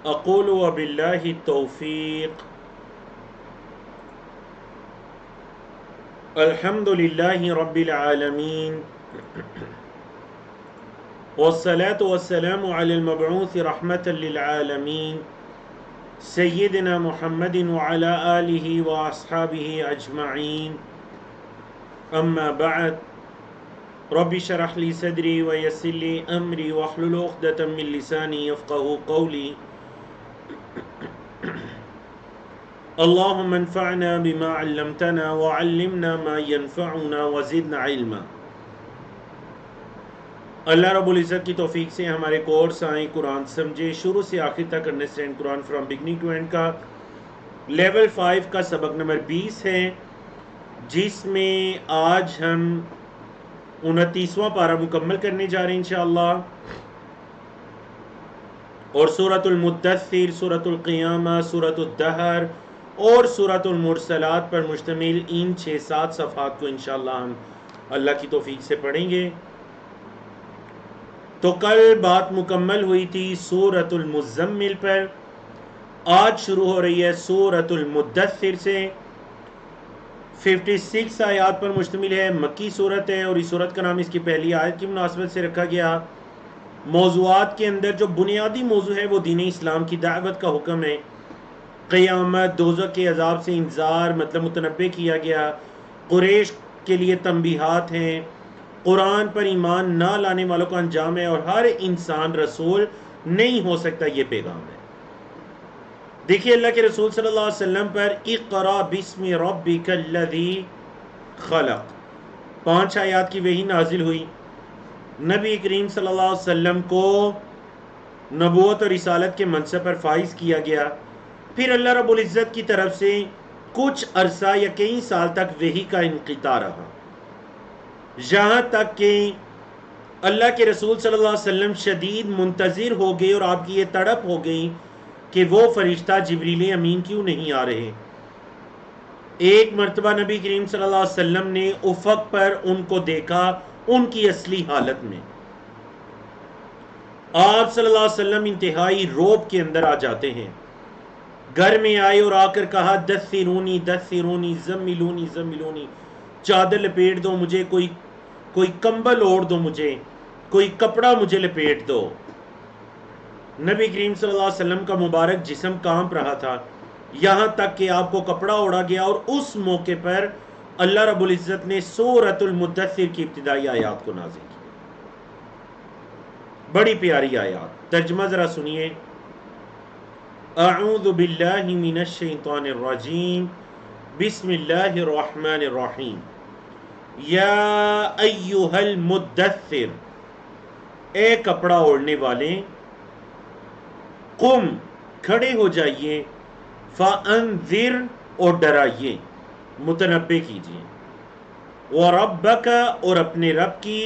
اقول وباللہ التوفیق الحمد للہ رب العالمین والصلاة والسلام علی المبعوث رحمة للعالمین سیدنا محمد وعلى آلہ واصحابہ اجمعین اما بعد رب اشرح لی صدری ویسر لی امری واحلل عقدۃ من لسانی یفقهوا قولی اللهم انفعنا بما علمتنا وعلمنا ما ينفعنا وزدنا علما۔ اللہ رب العزت کی توفیق سے ہمارے کورس آئیں قرآن سمجھے شروع سے آخر تک understand Quran from beginning to end کا لیول 5 کا سبق نمبر 20 ہے، جس میں آج ہم 29واں پارہ مکمل کرنے جا رہے ہیں انشاءاللہ، اور سورۃ المدثر، سورۃ القیامہ، سورۃ الدہر اور سورۃ المرسلات پر مشتمل ان 6-7 صفحات کو انشاءاللہ ہم اللہ کی توفیق سے پڑھیں گے۔ تو کل بات مکمل ہوئی تھی سورۃ المزمل پر، آج شروع ہو رہی ہے سورۃ المدثر سے۔ 56 آیات پر مشتمل ہے، مکی صورت ہے، اور اس صورت کا نام اس کی پہلی آیت کی مناسبت سے رکھا گیا۔ موضوعات کے اندر جو بنیادی موضوع ہے وہ دین اسلام کی دعوت کا حکم ہے، قیامت، دوزخ کے عذاب سے انذار مطلب متنبع کیا گیا، قریش کے لیے تنبیہات ہیں، قرآن پر ایمان نہ لانے والوں کا انجام ہے، اور ہر انسان رسول نہیں ہو سکتا، یہ پیغام ہے۔ دیکھیے اللہ کے رسول صلی اللہ علیہ وسلم پر اقرأ بسم ربک الذی خلق 5 آیات کی وحی نازل ہوئی۔ نبی کریم صلی اللہ علیہ وسلم کو نبوت اور رسالت کے منصب پر فائز کیا گیا، پھر اللہ رب العزت کی طرف سے کچھ عرصہ یا کئی سال تک وحی کا انقطاع رہا، یہاں تک کہ اللہ کے رسول صلی اللہ علیہ وسلم شدید منتظر ہو گئے، اور آپ کی یہ تڑپ ہو گئی کہ وہ فرشتہ جبریل امین کیوں نہیں آ رہے۔ ایک مرتبہ نبی کریم صلی اللہ علیہ وسلم نے افق پر ان کو دیکھا، ان کی اصلی حالت میں۔ آپ صلی اللہ علیہ وسلم انتہائی روب کے اندر آ جاتے ہیں، گھر میں آئے اور آ کر کہا دثرونی دثرونی زملونی زملونی، چادر لپیٹ دو مجھے، کوئی کمبل اوڑھ دو مجھے، کوئی کپڑا مجھے لپیٹ دو۔ نبی کریم صلی اللہ علیہ وسلم کا مبارک جسم کانپ رہا تھا، یہاں تک کہ آپ کو کپڑا اوڑا گیا، اور اس موقع پر اللہ رب العزت نے سورۃ المدثر کی ابتدائی آیات کو نازل کی۔ بڑی پیاری آیات، ترجمہ ذرا سنیے۔ اعوذ باللہ من الشیطان الرجیم، بسم اللہ الرحمن الرحیم۔ یا ایہا المدثر، اے کپڑا اوڑھنے والے، قم، کھڑے ہو جائیے، فانذر، اور ڈرائیے، متنبع کیجیے، وربک، اور اپنے رب کی،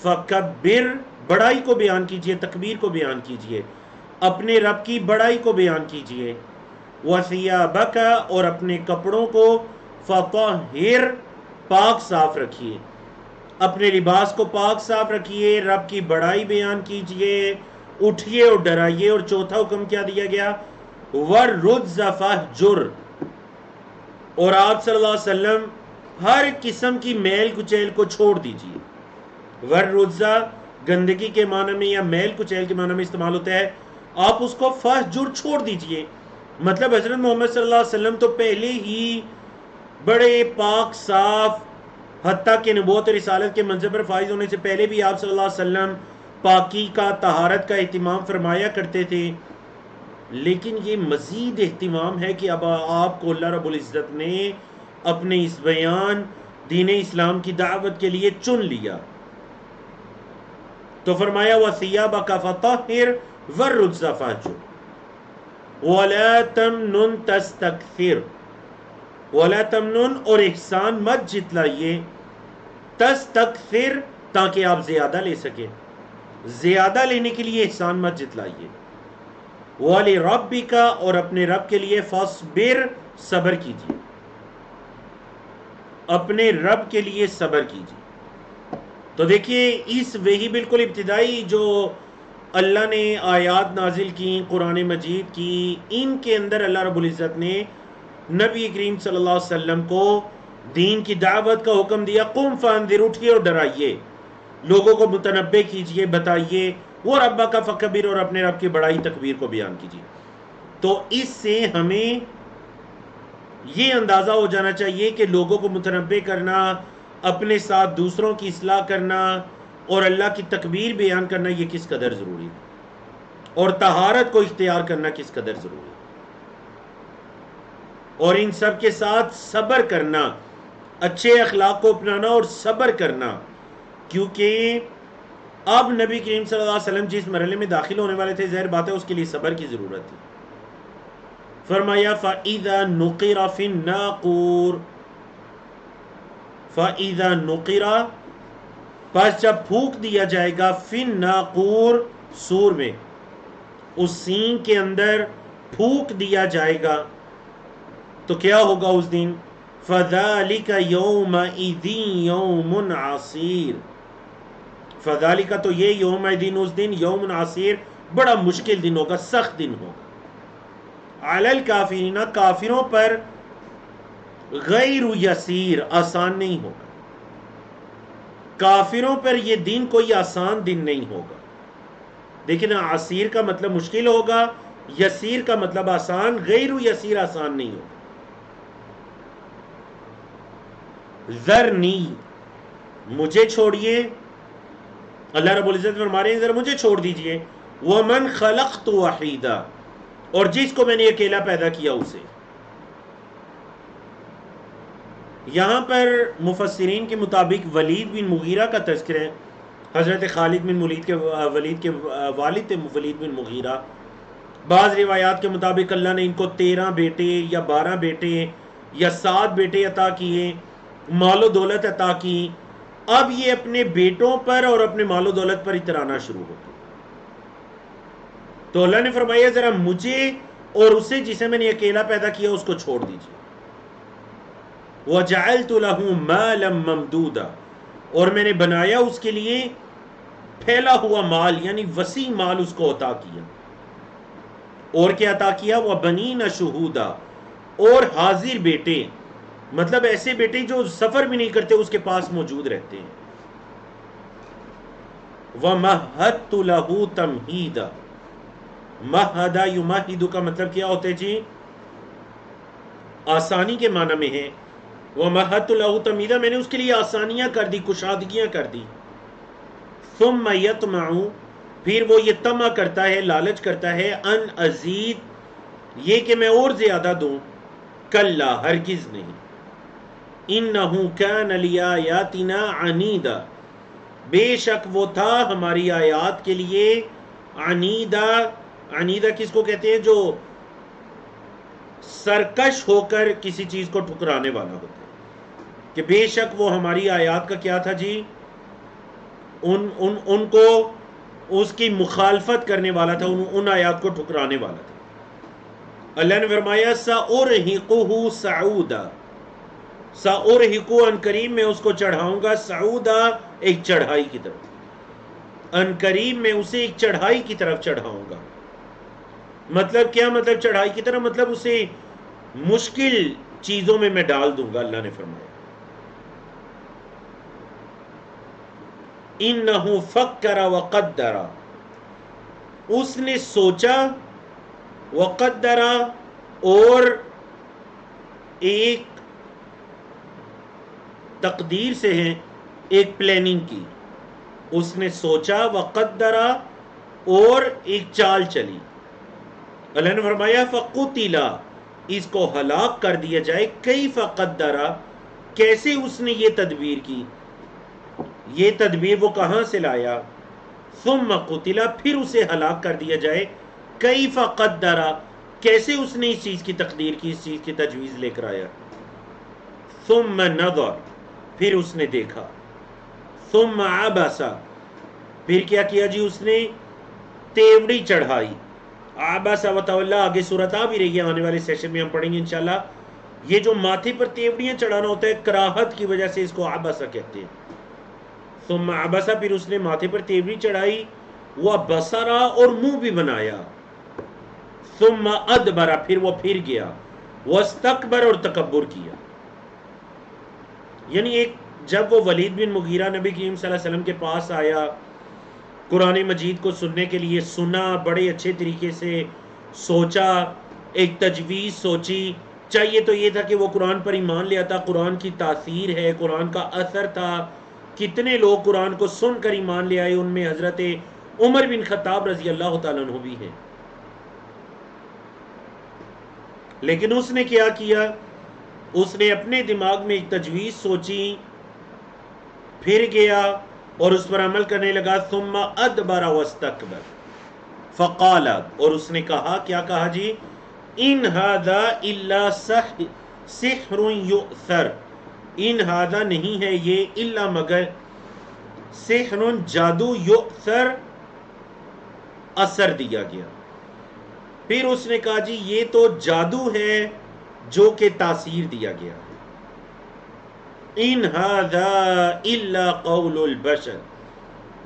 فکبر، بڑائی کو بیان کیجیے، تکبیر کو بیان کیجیے، اپنے رب کی بڑائی کو بیان کیجیے، وثیابک، اور اپنے کپڑوں کو، فطہر، پاک صاف رکھیے، اپنے لباس کو پاک صاف رکھیے، رب کی بڑائی بیان کیجیے، اٹھیے اور ڈرائیے۔ اور چوتھا حکم کیا دیا گیا؟ وَالرُّجْزَ فَاهْجُرْ، اور آپ صلی اللہ علیہ وسلم ہر قسم کی میل کچیل کو چھوڑ دیجیے۔ وَالرُّجْزَ گندگی کے معنی میں یا میل کچیل کے معنی میں استعمال ہوتا ہے، آپ اس کو فَاهْجُرْ چھوڑ دیجیے۔ مطلب حضرت محمد صلی اللہ علیہ وسلم تو پہلے ہی بڑے پاک صاف، حتیٰ کہ نبوت اور رسالت کے منصب پر فائز ہونے سے پہلے بھی آپ صلی اللہ علیہ وسلم پاکی کا، طہارت کا اہتمام فرمایا کرتے تھے، لیکن یہ مزید اہتمام ہے کہ اب آپ کو اللہ رب العزت نے اپنے اس بیان دین اسلام کی دعوت کے لیے چن لیا، تو فرمایا وَثِيَابَكَ فَطَهِّرْ وَالرُّجْزَ فَاهْجُرْ وَلَا تَمْنُنْ تَسْتَكْثِرْ، وَلَا تَمْنُنْ، اور احسان مت جتلائیے، تستکثر، تاکہ آپ زیادہ لے سکیں، زیادہ لینے کے لیے احسان مت جتلائیے، وَلِرَبِّكَ، اور اپنے رب کے لیے، فَاصْبِرْ، صبر کیجیے، اپنے رب کے لیے صبر کیجیے۔ تو دیکھیے اس وحی بالکل ابتدائی جو اللہ نے آیات نازل کی قرآن مجید کی، ان کے اندر اللہ رب العزت نے نبی کریم صلی اللہ علیہ وسلم کو دین کی دعوت کا حکم دیا، قم فانذر، اٹھیے اور ڈرائیے، لوگوں کو متنبع کیجئے، بتائیے، وہ ربا کا فکبر، اور اپنے رب کی بڑائی تکبیر کو بیان کیجئے۔ تو اس سے ہمیں یہ اندازہ ہو جانا چاہیے کہ لوگوں کو متنبع کرنا، اپنے ساتھ دوسروں کی اصلاح کرنا اور اللہ کی تکبیر بیان کرنا یہ کس قدر ضروری ہے، اور طہارت کو اختیار کرنا کس قدر ضروری ہے، اور ان سب کے ساتھ صبر کرنا، اچھے اخلاق کو اپنانا اور صبر کرنا، کیونکہ اب نبی کریم صلی اللہ علیہ وسلم جس مرحلے میں داخل ہونے والے تھے، ظاہر بات ہے اس کے لیے صبر کی ضرورت تھی۔ فرمایا فَإِذَا نُقِرَ فِي النَّاقُورِ، فَإِذَا نُقِرَ، پس جب پھونک دیا جائے گا، فی الناقور، سور میں، اس سینگ کے اندر پھونک دیا جائے گا، تو کیا ہوگا اس دن؟ فَذَلِكَ يَوْمَئِذٍ يَوْمٌ عَسِيرٌ، فَذَلِكَ تو یہ یومئذ اس دن، یوم عسیر، بڑا مشکل دن ہوگا، سخت دن ہوگا، علی الکافرین، کافروں پر، غیر یسیر، آسان نہیں ہوگا، کافروں پر یہ دن کوئی آسان دن نہیں ہوگا۔ دیکھیں نا، عسیر کا مطلب مشکل ہوگا، یسیر کا مطلب آسان، غیر یسیر آسان نہیں ہوگا۔ ذرنی، مجھے چھوڑیے، اللہ رب العزت فرما رہے ہیں ذرا مجھے چھوڑ دیجئے، ومن خلقت وحیدا، اور جس کو میں نے اکیلا پیدا کیا اسے۔ یہاں پر مفسرین کے مطابق ولید بن مغیرہ کا تذکرہ ہے، حضرت خالد بن ولید کے والد تھے ولید بن مغیرہ۔ بعض روایات کے مطابق اللہ نے ان کو 13 بیٹے یا 12 بیٹے یا 7 بیٹے عطا کیے، مال و دولت عطا کی۔ اب یہ اپنے بیٹوں پر اور اپنے مال و دولت پر اترانا شروع ہو گئے، تو اللہ نے فرمایا ذرا مجھے اور اسے جسے میں نے اکیلا پیدا کیا اس کو چھوڑ دیجیے۔ وَجَعَلْتُ لَهُ مَالًا مَمْدُودًا، اور میں نے بنایا اس کے لیے پھیلا ہوا مال، یعنی وسیع مال اس کو عطا کیا۔ اور کیا عطا کیا؟ وَبَنِينَ شُهُودًا، اور حاضر بیٹے، مطلب ایسے بیٹے جو سفر بھی نہیں کرتے اس کے پاس موجود رہتے ہیں۔ وَمَهَّدتُ لَهُ تَمْهِيدًا، مہدا یمہد کا مطلب کیا ہوتا ہے جی؟ آسانی کے معنی میں ہے۔ وَمَهَّدتُ لَهُ تَمْهِيدًا، میں نے اس کے لیے آسانیاں کر دی، کشادگیاں کر دی۔ ثُمَّ يَطْمَعُ، پھر وہ یہ طمع کرتا ہے، لالچ کرتا ہے، ان ازید، یہ کہ میں اور زیادہ دوں، کلا، ہرگز نہیں، انہو کان لِآیاتنا عنیدا، بے شک وہ تھا ہماری آیات کے لیے عنیدا۔ عنیدا کس کو کہتے ہیں؟ جو سرکش ہو کر کسی چیز کو ٹھکرانے والا ہوتا ہے، کہ بے شک وہ ہماری آیات کا کیا تھا جی؟ ان کو اس کی مخالفت کرنے والا تھا، ان آیات کو ٹھکرانے والا تھا۔ اللہ نے فرمایا سأرہقہ صعودا، سأرہقہ، ان قریب میں اس کو چڑھاؤں گا، صعودا، ایک چڑھائی کی طرف، ان قریب میں اسے ایک چڑھائی کی طرف چڑھاؤں گا۔ مطلب کیا؟ مطلب چڑھائی کی طرف مطلب اسے مشکل چیزوں میں میں ڈال دوں گا، اللہ نے فرمایا۔ انہو فکر وقدر، اس نے سوچا، وقدر، اور ایک تقدیر سے ہے، ایک پلاننگ کی، اس نے سوچا، وقدر، اور ایک چال چلی۔ اللہ نے فرمایا فقتل، اس کو ہلاک کر دیا جائے، کیف قدر، کیسے اس نے یہ تدبیر کی، یہ تدبیر وہ کہاں سے لایا؟ ثم قتل، پھر اسے ہلاک کر دیا جائے، کیف قدر، کیسے اس نے اس چیز کی تقدیر کی، اس چیز کی تجویز لے کر آیا۔ ثم نظر، پھر اس نے دیکھا، ثم عبس، پھر کیا کیا جی؟ اس نے تیوڑی چڑھائی، عبس وتولی، آگے صورت آ بھی رہی ہے، آنے والے سیشن میں ہم پڑھیں گے انشاءاللہ۔ یہ جو ماتھے پر تیوڑیاں چڑھانا ہوتا ہے، کراہت کی وجہ سے اس کو عبس کہتے ہیں۔ ثم عبس، پھر اس نے ماتھے پر تیوڑی چڑھائی، وبصرا اور منہ بھی بنایا، ثم ادبر پھر وہ پھر گیا، واستکبر اور تکبر کیا. یعنی ایک جب وہ ولید بن مغیرہ نبی کریم صلی اللہ علیہ وسلم کے پاس آیا، قرآن مجید کو سننے کے لیے سنا، بڑے اچھے طریقے سے سوچا، ایک تجویز سوچی. چاہیے تو یہ تھا کہ وہ قرآن پر ایمان لے آتا، قرآن کی تاثیر ہے، قرآن کا اثر تھا. کتنے لوگ قرآن کو سن کر ایمان لے آئے، ان میں حضرت عمر بن خطاب رضی اللہ تعالیٰ عنہ بھی ہیں. لیکن اس نے کیا کیا؟ اس نے اپنے دماغ میں ایک تجویز سوچی، پھر گیا اور اس پر عمل کرنے لگا. ثم ادبر واستکبر فقال، اور اس نے کہا، کیا کہا جی؟ ان ھذا الا سحر یؤثر، ان ھذا نہیں ہے یہ الا مگر سحر جادو، یؤثر اثر دیا گیا. پھر اس نے کہا جی یہ تو جادو ہے جو کہ تاثیر دیا گیا. ان ھذا الا قول البشر،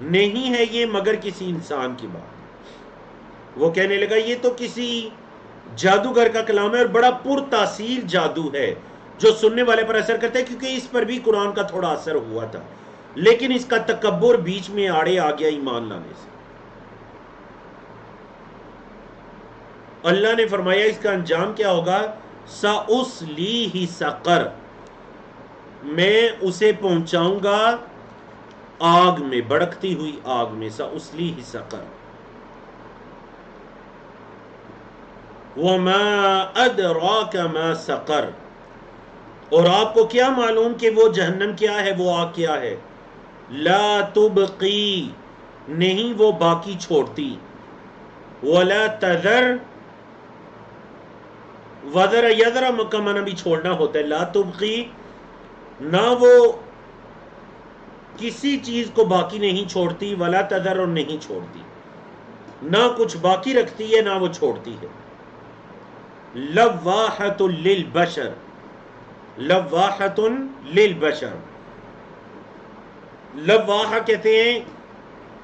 نہیں ہے یہ مگر کسی انسان کی بات. وہ کہنے لگا یہ تو کسی جادوگر کا کلام ہے، اور بڑا پر تاثیر جادو ہے جو سننے والے پر اثر کرتا ہے، کیونکہ اس پر بھی قرآن کا تھوڑا اثر ہوا تھا، لیکن اس کا تکبر بیچ میں آڑے آ گیا ایمان لانے سے. اللہ نے فرمایا اس کا انجام کیا ہوگا؟ سأصلیہ سقر، میں اسے پہنچاؤں گا آگ میں، بڑکتی ہوئی آگ میں. سأصلیہ سقر. وما ادراک ما سقر، اور آپ کو کیا معلوم کہ وہ جہنم کیا ہے، وہ آگ کیا ہے. لا تبقی، نہیں وہ باقی چھوڑتی. ولا تذر، وذر یذر مکمنا بھی چھوڑنا ہوتا ہے. لا تبقی، نہ وہ کسی چیز کو باقی نہیں چھوڑتی، ولا تذر، اور نہیں چھوڑتی، نہ کچھ باقی رکھتی ہے نہ وہ چھوڑتی ہے. لواحۃ للبشر، لواحۃ للبشر. لواحہ کہتے ہیں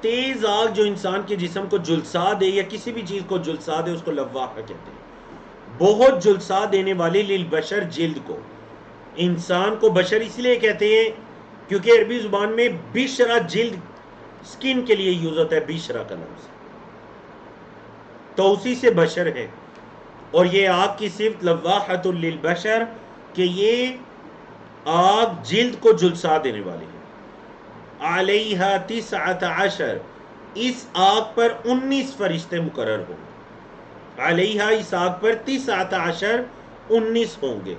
تیز آگ جو انسان کے جسم کو جلسا دے، یا کسی بھی چیز کو جلسا دے، اس کو لواحہ کہتے ہیں. بہت جلسا دینے والی، للبشر جلد کو. انسان کو بشر اس لیے کہتے ہیں کیونکہ عربی زبان میں بشرا جلد سکن کے لیے یوز ہوتا ہے، بشرا کا لفظ، تو اسی سے بشر ہے. اور یہ آگ کی صفت لواحۃ للبشر، کہ یہ آگ جلد کو جلسا دینے والی ہے. علیہا 19، اس آگ پر 19 فرشتے مقرر ہوں گے. علیہا، اس آگ پر 19 19 ہوں گے.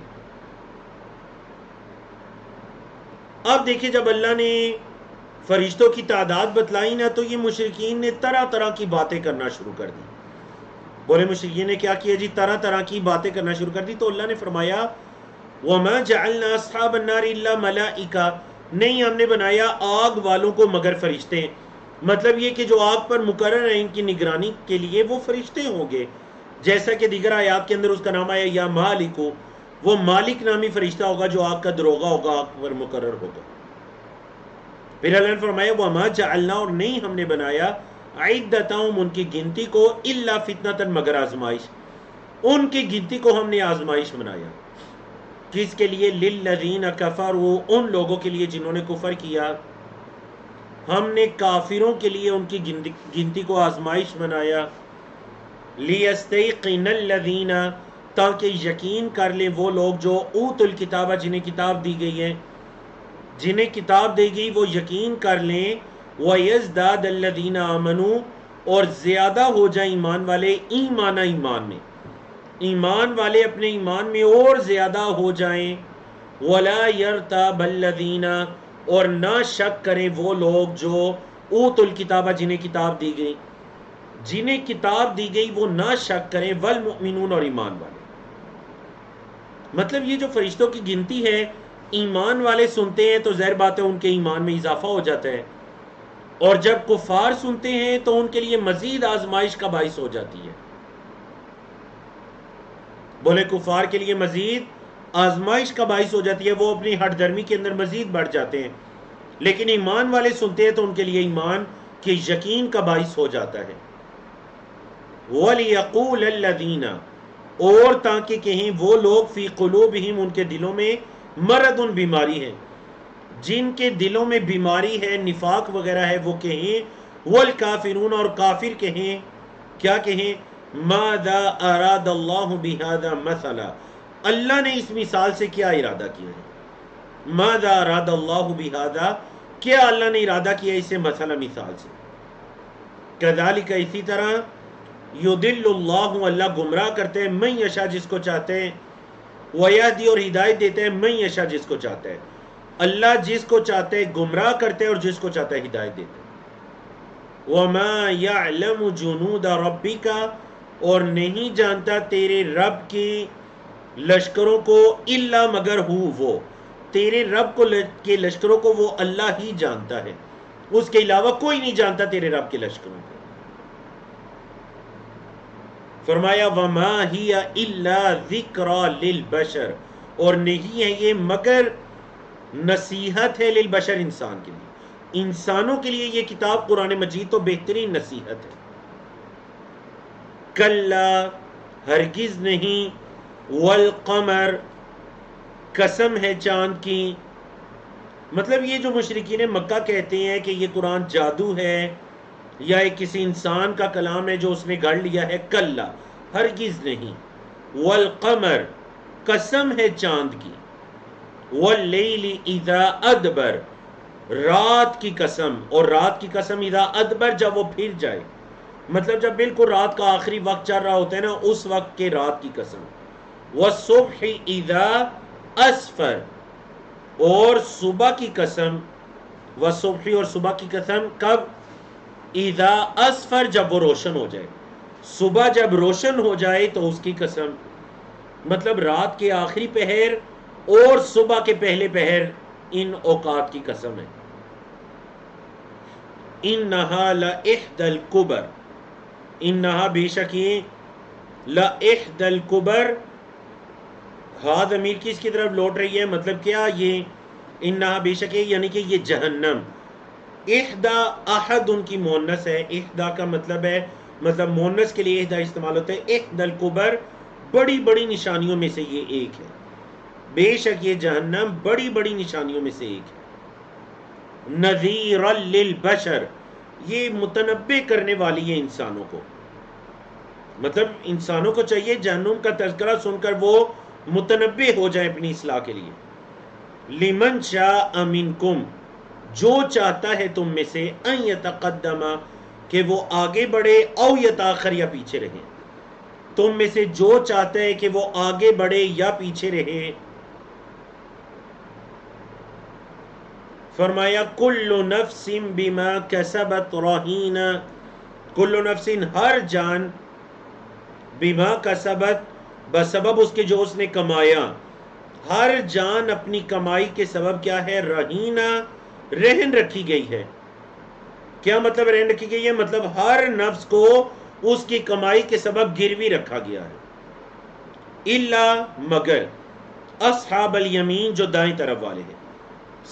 اب دیکھیں جب اللہ نے فرشتوں کی تعداد بتلائی نا، تو یہ مشرکین نے طرح طرح کی باتیں کرنا شروع کر دی. بولے مشرکین نے کیا کیا جی؟ طرح طرح کی باتیں کرنا شروع کر دی. تو اللہ نے فرمایا وَمَا جَعَلْنَا أَصْحَابَ النَّارِ إِلَّا مَلَائِكَةً، نہیں ہم نے بنایا آگ والوں کو مگر فرشتے. مطلب یہ کہ جو آگ پر مقرر ہیں ان کی نگرانی کے لیے وہ فرشتے ہوں گے، جیسا کہ دیگر آیات کے اندر اس کا نام آیا یا مالکو، وہ مالک نامی فرشتہ ہوگا جو آگ کا دروغہ ہوگا، آگ پر مقرر ہوگا. پھر اللہ نے فرمایا وَمَا جَعَلْنَا، اور نہیں ہم نے بنایا عِدَّتَهُمْ، ان کی گنتی کو، إِلَّا فِتْنَةً، مگر آزمائش. ان کی گنتی کو ہم نے آزمائش بنایا. کس کے لیے؟ لِلَّذِينَ كَفَرُوا، ان لوگوں کے لیے جنہوں نے کفر کیا. ہم نے کافروں کے لیے ان کی گنتی کو آزمائش بنایا. لِيَسْتَيْقِنَ الَّذِينَ، تاکہ یقین کر لیں وہ لوگ جو اوتوا الکتاب، جنہیں کتاب دی گئی ہے، جنہیں کتاب دی گئی وہ یقین کر لیں. وَيَزْدَادَ الَّذِينَ آمَنُوا، اور زیادہ ہو جائیں ایمان والے، ایمان میں، ایمان والے اپنے ایمان میں اور زیادہ ہو جائیں. وَلَا يَرْتَابَ الَّذِينَ، اور نہ شک کریں وہ لوگ جو اوتوا الکتاب، جنہیں کتاب دی گئی، جنہیں کتاب دی گئی وہ نہ شک کریں. والمؤمنون، اور ایمان والے. مطلب یہ جو فرشتوں کی گنتی ہے، ایمان والے سنتے ہیں تو ظاہر بات ہے ان کے ایمان میں اضافہ ہو جاتا ہے، اور جب کفار سنتے ہیں تو ان کے لیے مزید آزمائش کا باعث ہو جاتی ہے. بولے کفار کے لیے مزید آزمائش کا باعث ہو جاتی ہے، وہ اپنی ہٹ درمی کے اندر مزید بڑھ جاتے ہیں. لیکن ایمان والے سنتے ہیں تو ان کے لیے ایمان کہ یقین کا باعث ہو جاتا ہے. وَلِيَقُولَ الَّذِينَ اور تاکہ کہیں وہ لوگ فی قلوبہم ان کے دلوں میں مرض بیماری ہے، جن کے دلوں میں بیماری ہے، نفاق وغیرہ ہے، وہ کہیں والکافرون اور کافر کہیں، کیا کہیں؟ ماذا اراد اللہ بہذا مثلا اللہ نے اس مثال سے کیا ارادہ کیا ہے؟ ماذا اراد اللہ بہذا کیا اللہ نے ارادہ کیا اسے مثلا مثال سے؟ کذالک اسی طرح یضل اللہ اللہ گمراہ کرتے ہیں من یشاء جس کو چاہتے ہیں، ویہدی اور ہدایت دیتے ہیں من یشاء جس کو چاہتے ہیں. اللہ جس کو چاہتے ہیں گمراہ کرتے ہیں اور جس کو چاہتے ہیں ہدایت دیتے ہیں. وَمَا يَعْلَمُ جُنُودَ رَبِّكَ اور نہیں جانتا تیرے رب کی لشکروں کو الا مگر وہ تیرے رب کو کے لشکروں کو وہ اللہ ہی جانتا ہے، اس کے علاوہ کوئی نہیں جانتا تیرے رب کے لشکروں کو. فرمایا وَمَا هِيَ إِلَّا ذِكْرَى لِلْبَشَرِ اور نہیں ہے یہ مگر نصیحت ہے للبشر انسان کے لیے، انسانوں کے لیے یہ کتاب قرآن مجید تو بہترین نصیحت ہے. کلا ہرگز نہیں، والقمر قسم ہے چاند کی. مطلب یہ جو مشرکین مکہ کہتے ہیں کہ یہ قرآن جادو ہے یا ایک کسی انسان کا کلام ہے جو اس نے گھڑ لیا ہے، کلا ہرگز نہیں. والقمر قسم ہے چاند کی، واللیل اذا ادبر رات کی قسم اور رات کی قسم اذا ادبر جب وہ پھر جائے، مطلب جب بالکل رات کا آخری وقت چل رہا ہوتا ہے نا اس وقت کے رات کی قسم. والصبح اذا اسفر اور صبح کی قسم، والصبح اور صبح کی قسم کب؟ اذا اسفر جب وہ روشن ہو جائے، صبح جب روشن ہو جائے تو اس کی قسم. مطلب رات کے آخری پہر اور صبح کے پہلے پہر ان اوقات کی قسم ہے. انہا لإحدى الکبر انہا بے شک یہ لإحدى الکبر ہاں ضمیر کس کی طرف لوٹ رہی ہے؟ مطلب کیا یہ انہا بے شک یعنی کہ یہ جہنم. احدا احد ان کی مونس ہے، احدا کا مطلب ہے مطلب مونس کے لیے احدا استعمال ہوتا ہے. احدى الکبر بڑی بڑی نشانیوں میں سے یہ ایک ہے، بے شک یہ جہنم بڑی بڑی نشانیوں میں سے ایک ہے. نذیرا للبشر یہ متنبع کرنے والی ہے انسانوں کو، مطلب انسانوں کو چاہیے جہنم کا تذکرہ سن کر وہ متنبع ہو جائے اپنی اصلاح کے لیے. لمن شاء منکم جو چاہتا ہے تم میں سے، ان یتقدم کہ وہ آگے بڑھے، او یتاخر یا پیچھے رہے. تم میں سے جو چاہتا ہے کہ وہ آگے بڑھے یا پیچھے رہے. فرمایا کل نفس بما کسبت رہینہ، کل نفس ہر جان، بما کسبت بسبب اس کے جو اس نے کمایا، ہر جان اپنی کمائی کے سبب کیا ہے؟ رہینہ رہن رکھی گئی ہے. کیا مطلب رہن رکھی گئی ہے؟ مطلب ہر نفس کو اس کی کمائی کے سبب گروی رکھا گیا ہے. الا مگر اصحاب الیمین جو دائیں طرف والے ہیں،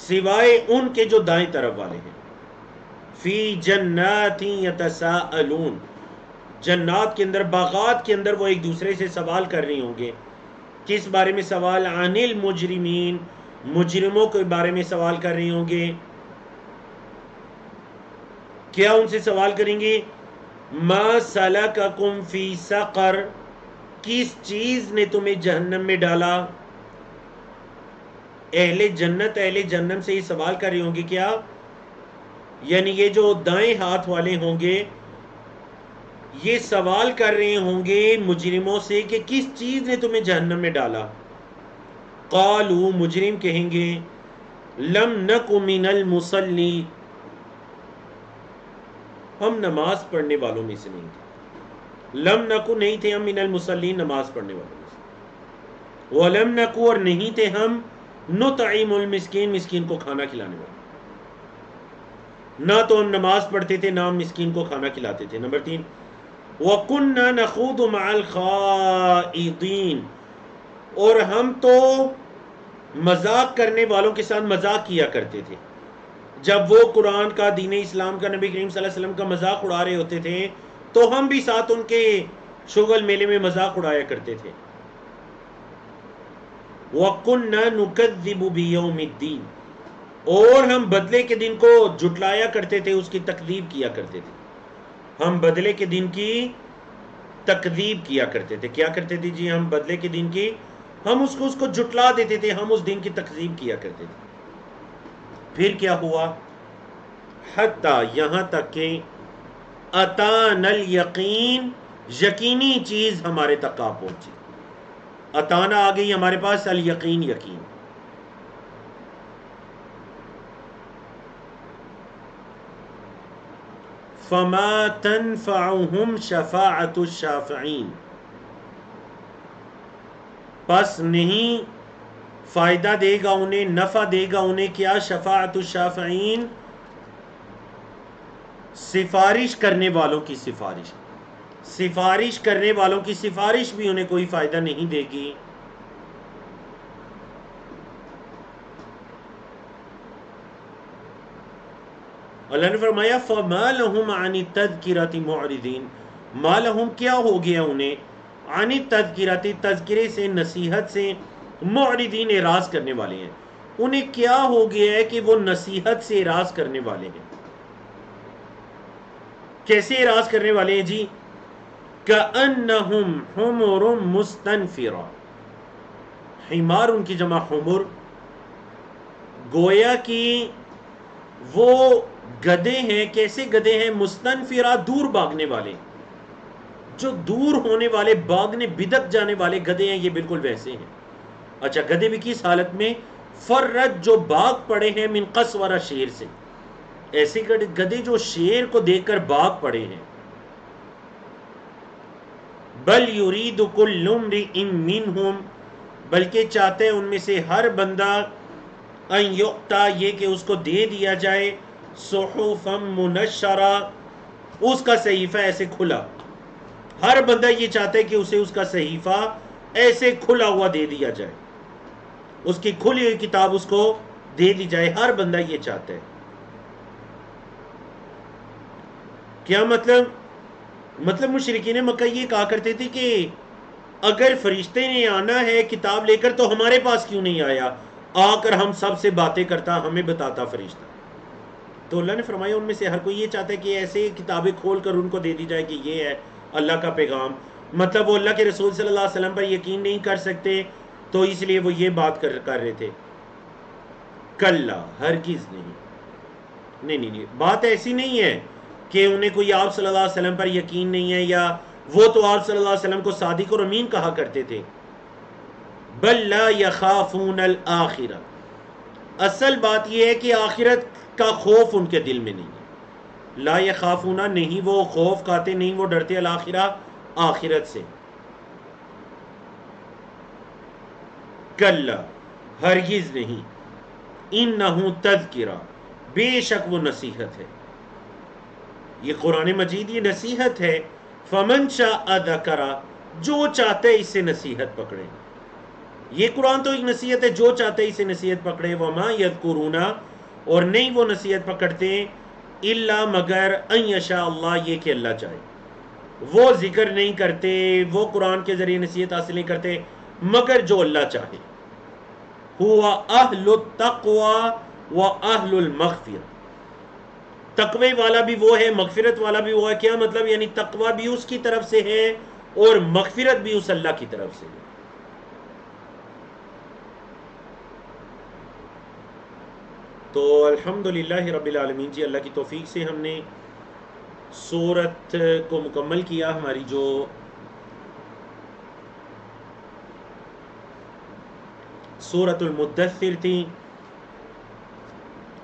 سوائے ان کے جو دائیں طرف والے ہیں. فی جنات یتساءلون جنات کے اندر، باغات کے اندر وہ ایک دوسرے سے سوال کر رہے ہوں گے. کس بارے میں سوال؟ عن المجرمین مجرموں کے بارے میں سوال کر رہے ہوں گے. کیا ان سے سوال کریں گے؟ ما سلککم فی سقر کس چیز نے تمہیں جہنم میں ڈالا؟ اہل جنت اہل جہنم سے یہ سوال کر رہے ہوں گے. کیا یعنی یہ جو دائیں ہاتھ والے ہوں گے یہ سوال کر رہے ہوں گے مجرموں سے کہ کس چیز نے تمہیں جہنم میں ڈالا. قالوا مجرم کہیں گے لم نک من المصلی ہم نماز پڑھنے والوں میں سے نہیں تھے. لم نکو نہیں تھے ہم من المصلین نماز پڑھنے والوں میں سے. ولم نکو اور نہیں تھے ہم نطعم المسکین مسکین کو کھانا کھلانے والے. نہ تو ہم نماز پڑھتے تھے نہ ہم مسکین کو کھانا کھلاتے تھے. نمبر 3 وَكُنَّا نَخُوضُ مَعَ الْخَائِضِينَ اور ہم تو مذاق کرنے والوں کے ساتھ مذاق کیا کرتے تھے. جب وہ قرآن کا، دین اسلام کا، نبی کریم صلی اللہ علیہ وسلم کا مذاق اڑا رہے ہوتے تھے تو ہم بھی ساتھ ان کے شغل میلے میں مذاق اڑایا کرتے تھے. وَكُنَّا نُكَذِّبُ بِيَوْمِ الدِّينِ، اور ہم بدلے کے دن کو جھٹلایا کرتے تھے، اس کی تکذیب کیا کرتے تھے. ہم بدلے کے دن کی تکذیب کیا کرتے تھے. کیا کرتے تھے جی؟ ہم بدلے کے دن کی، ہم اس کو جھٹلا دیتے تھے، ہم اس دن کی تکذیب کیا کرتے تھے. پھر کیا ہوا؟ حتیٰ، یہاں تک کہ اتانا الیقین، یقینی چیز ہمارے تک آ پہنچی. اتانا آ گئی ہمارے پاس، الیقین، یقین. فما تنفعهم شفاعت الشافعین، پس نہیں فائدہ دے گا انہیں، نفع دے گا انہیں کیا؟ شفاعت الشافعین، سفارش کرنے والوں کی سفارش. سفارش کرنے والوں کی سفارش بھی انہیں کوئی فائدہ نہیں دے گی. اللہ نے فرمایا فَمَا لَهُمْ عَنِ التَّذْكِرَةِ مُعْرِضِينَ، ما لہم، کیا ہو گیا انہیں، عن التذکرۃ، تذکرے سے، نصیحت سے، معرضین، اعراض کرنے والے ہیں. انہیں کیا ہو گیا ہے کہ وہ نصیحت سے اعراض کرنے والے ہیں. کیسے اعراض کرنے والے ہیں جی؟ کأنہم حمر مستنفرہ، حمار ان کی جمع حمر، گویا کہ وہ گدے ہیں. کیسے گدے ہیں؟ مستنفرہ، دور بھاگنے والے، جو دور ہونے والے، بھاگنے، بدک جانے والے گدے ہیں، یہ بالکل ویسے ہیں. اچھا، گدے بھی کس حالت میں؟ فرت، جو بھاگ پڑے ہیں، من قسورہ، شیر سے. ایسے گدے جو شیر کو دیکھ کر بھاگ پڑے ہیں. بل یرید کل امرئ منہم، بلکہ چاہتے ہیں ان میں سے ہر بندہ، ان یؤتا، یہ کہ اس کو دے دیا جائے، صحفا منشرہ، اس کا صحیفہ ایسے کھلا. ہر بندہ یہ چاہتا ہے کہ اسے اس کا صحیفہ ایسے کھلا ہوا دے دیا جائے، اس کی کھلی ہوئی کتاب اس کو دے دی جائے. ہر بندہ یہ چاہتا ہے. کیا مطلب مشرکین مکہ یہ کہا کرتے تھے کہ اگر فرشتے نے آنا ہے کتاب لے کر تو ہمارے پاس کیوں نہیں آیا، آ کر ہم سب سے باتیں کرتا، ہمیں بتاتا فرشتہ. تو اللہ نے فرمایا ان میں سے ہر کوئی یہ چاہتا ہے کہ ایسے کتابیں کھول کر ان کو دے دی جائے کہ یہ ہے اللہ کا پیغام. مطلب وہ اللہ کے رسول صلی اللہ علیہ وسلم پر یقین نہیں کر سکتے، تو اس لیے وہ یہ بات کر رہے تھے. کلا، ہرگز نہیں. نہیں، بات ایسی نہیں ہے کہ انہیں کوئی آپ صلی اللہ علیہ وسلم پر یقین نہیں ہے، یا وہ تو آپ صلی اللہ علیہ وسلم کو صادق اور امین کہا کرتے تھے. بل لا یخافون الآخرہ، اصل بات یہ ہے کہ آخرت کا خوف ان کے دل میں نہیں ہے. لا یخافون، نہیں وہ خوف کھاتے، نہیں وہ ڈرتے، الآخرہ، آخرت سے. کلا، ہرگز نہیں. انہ تذکرہ، بے شک وہ نصیحت ہے. یہ قرآن مجید یہ نصیحت ہے. فمن شاء ذکرہ، جو چاہتے اس سے نصیحت پکڑے. یہ قرآن تو ایک نصیحت ہے، جو چاہتے اسے نصیحت پکڑے. وما یذکرون، اور نہیں وہ نصیحت پکڑتے، الا مگر ان یشاء اللہ، یہ کہ اللہ چاہے. وہ ذکر نہیں کرتے، وہ قرآن کے ذریعے نصیحت حاصل نہیں کرتے مگر جو اللہ چاہے. ہوا اہل التقوی و اہل المغفرہ، تقوی والا بھی وہ ہے، مغفرت والا بھی وہ ہے. کیا مطلب؟ یعنی تقوی بھی اس کی طرف سے ہے اور مغفرت بھی اس اللہ کی طرف سے ہے. تو الحمدللہ رب العالمین جی، اللہ کی توفیق سے ہم نے سورت کو مکمل کیا. ہماری جو سورت المدثر تھی،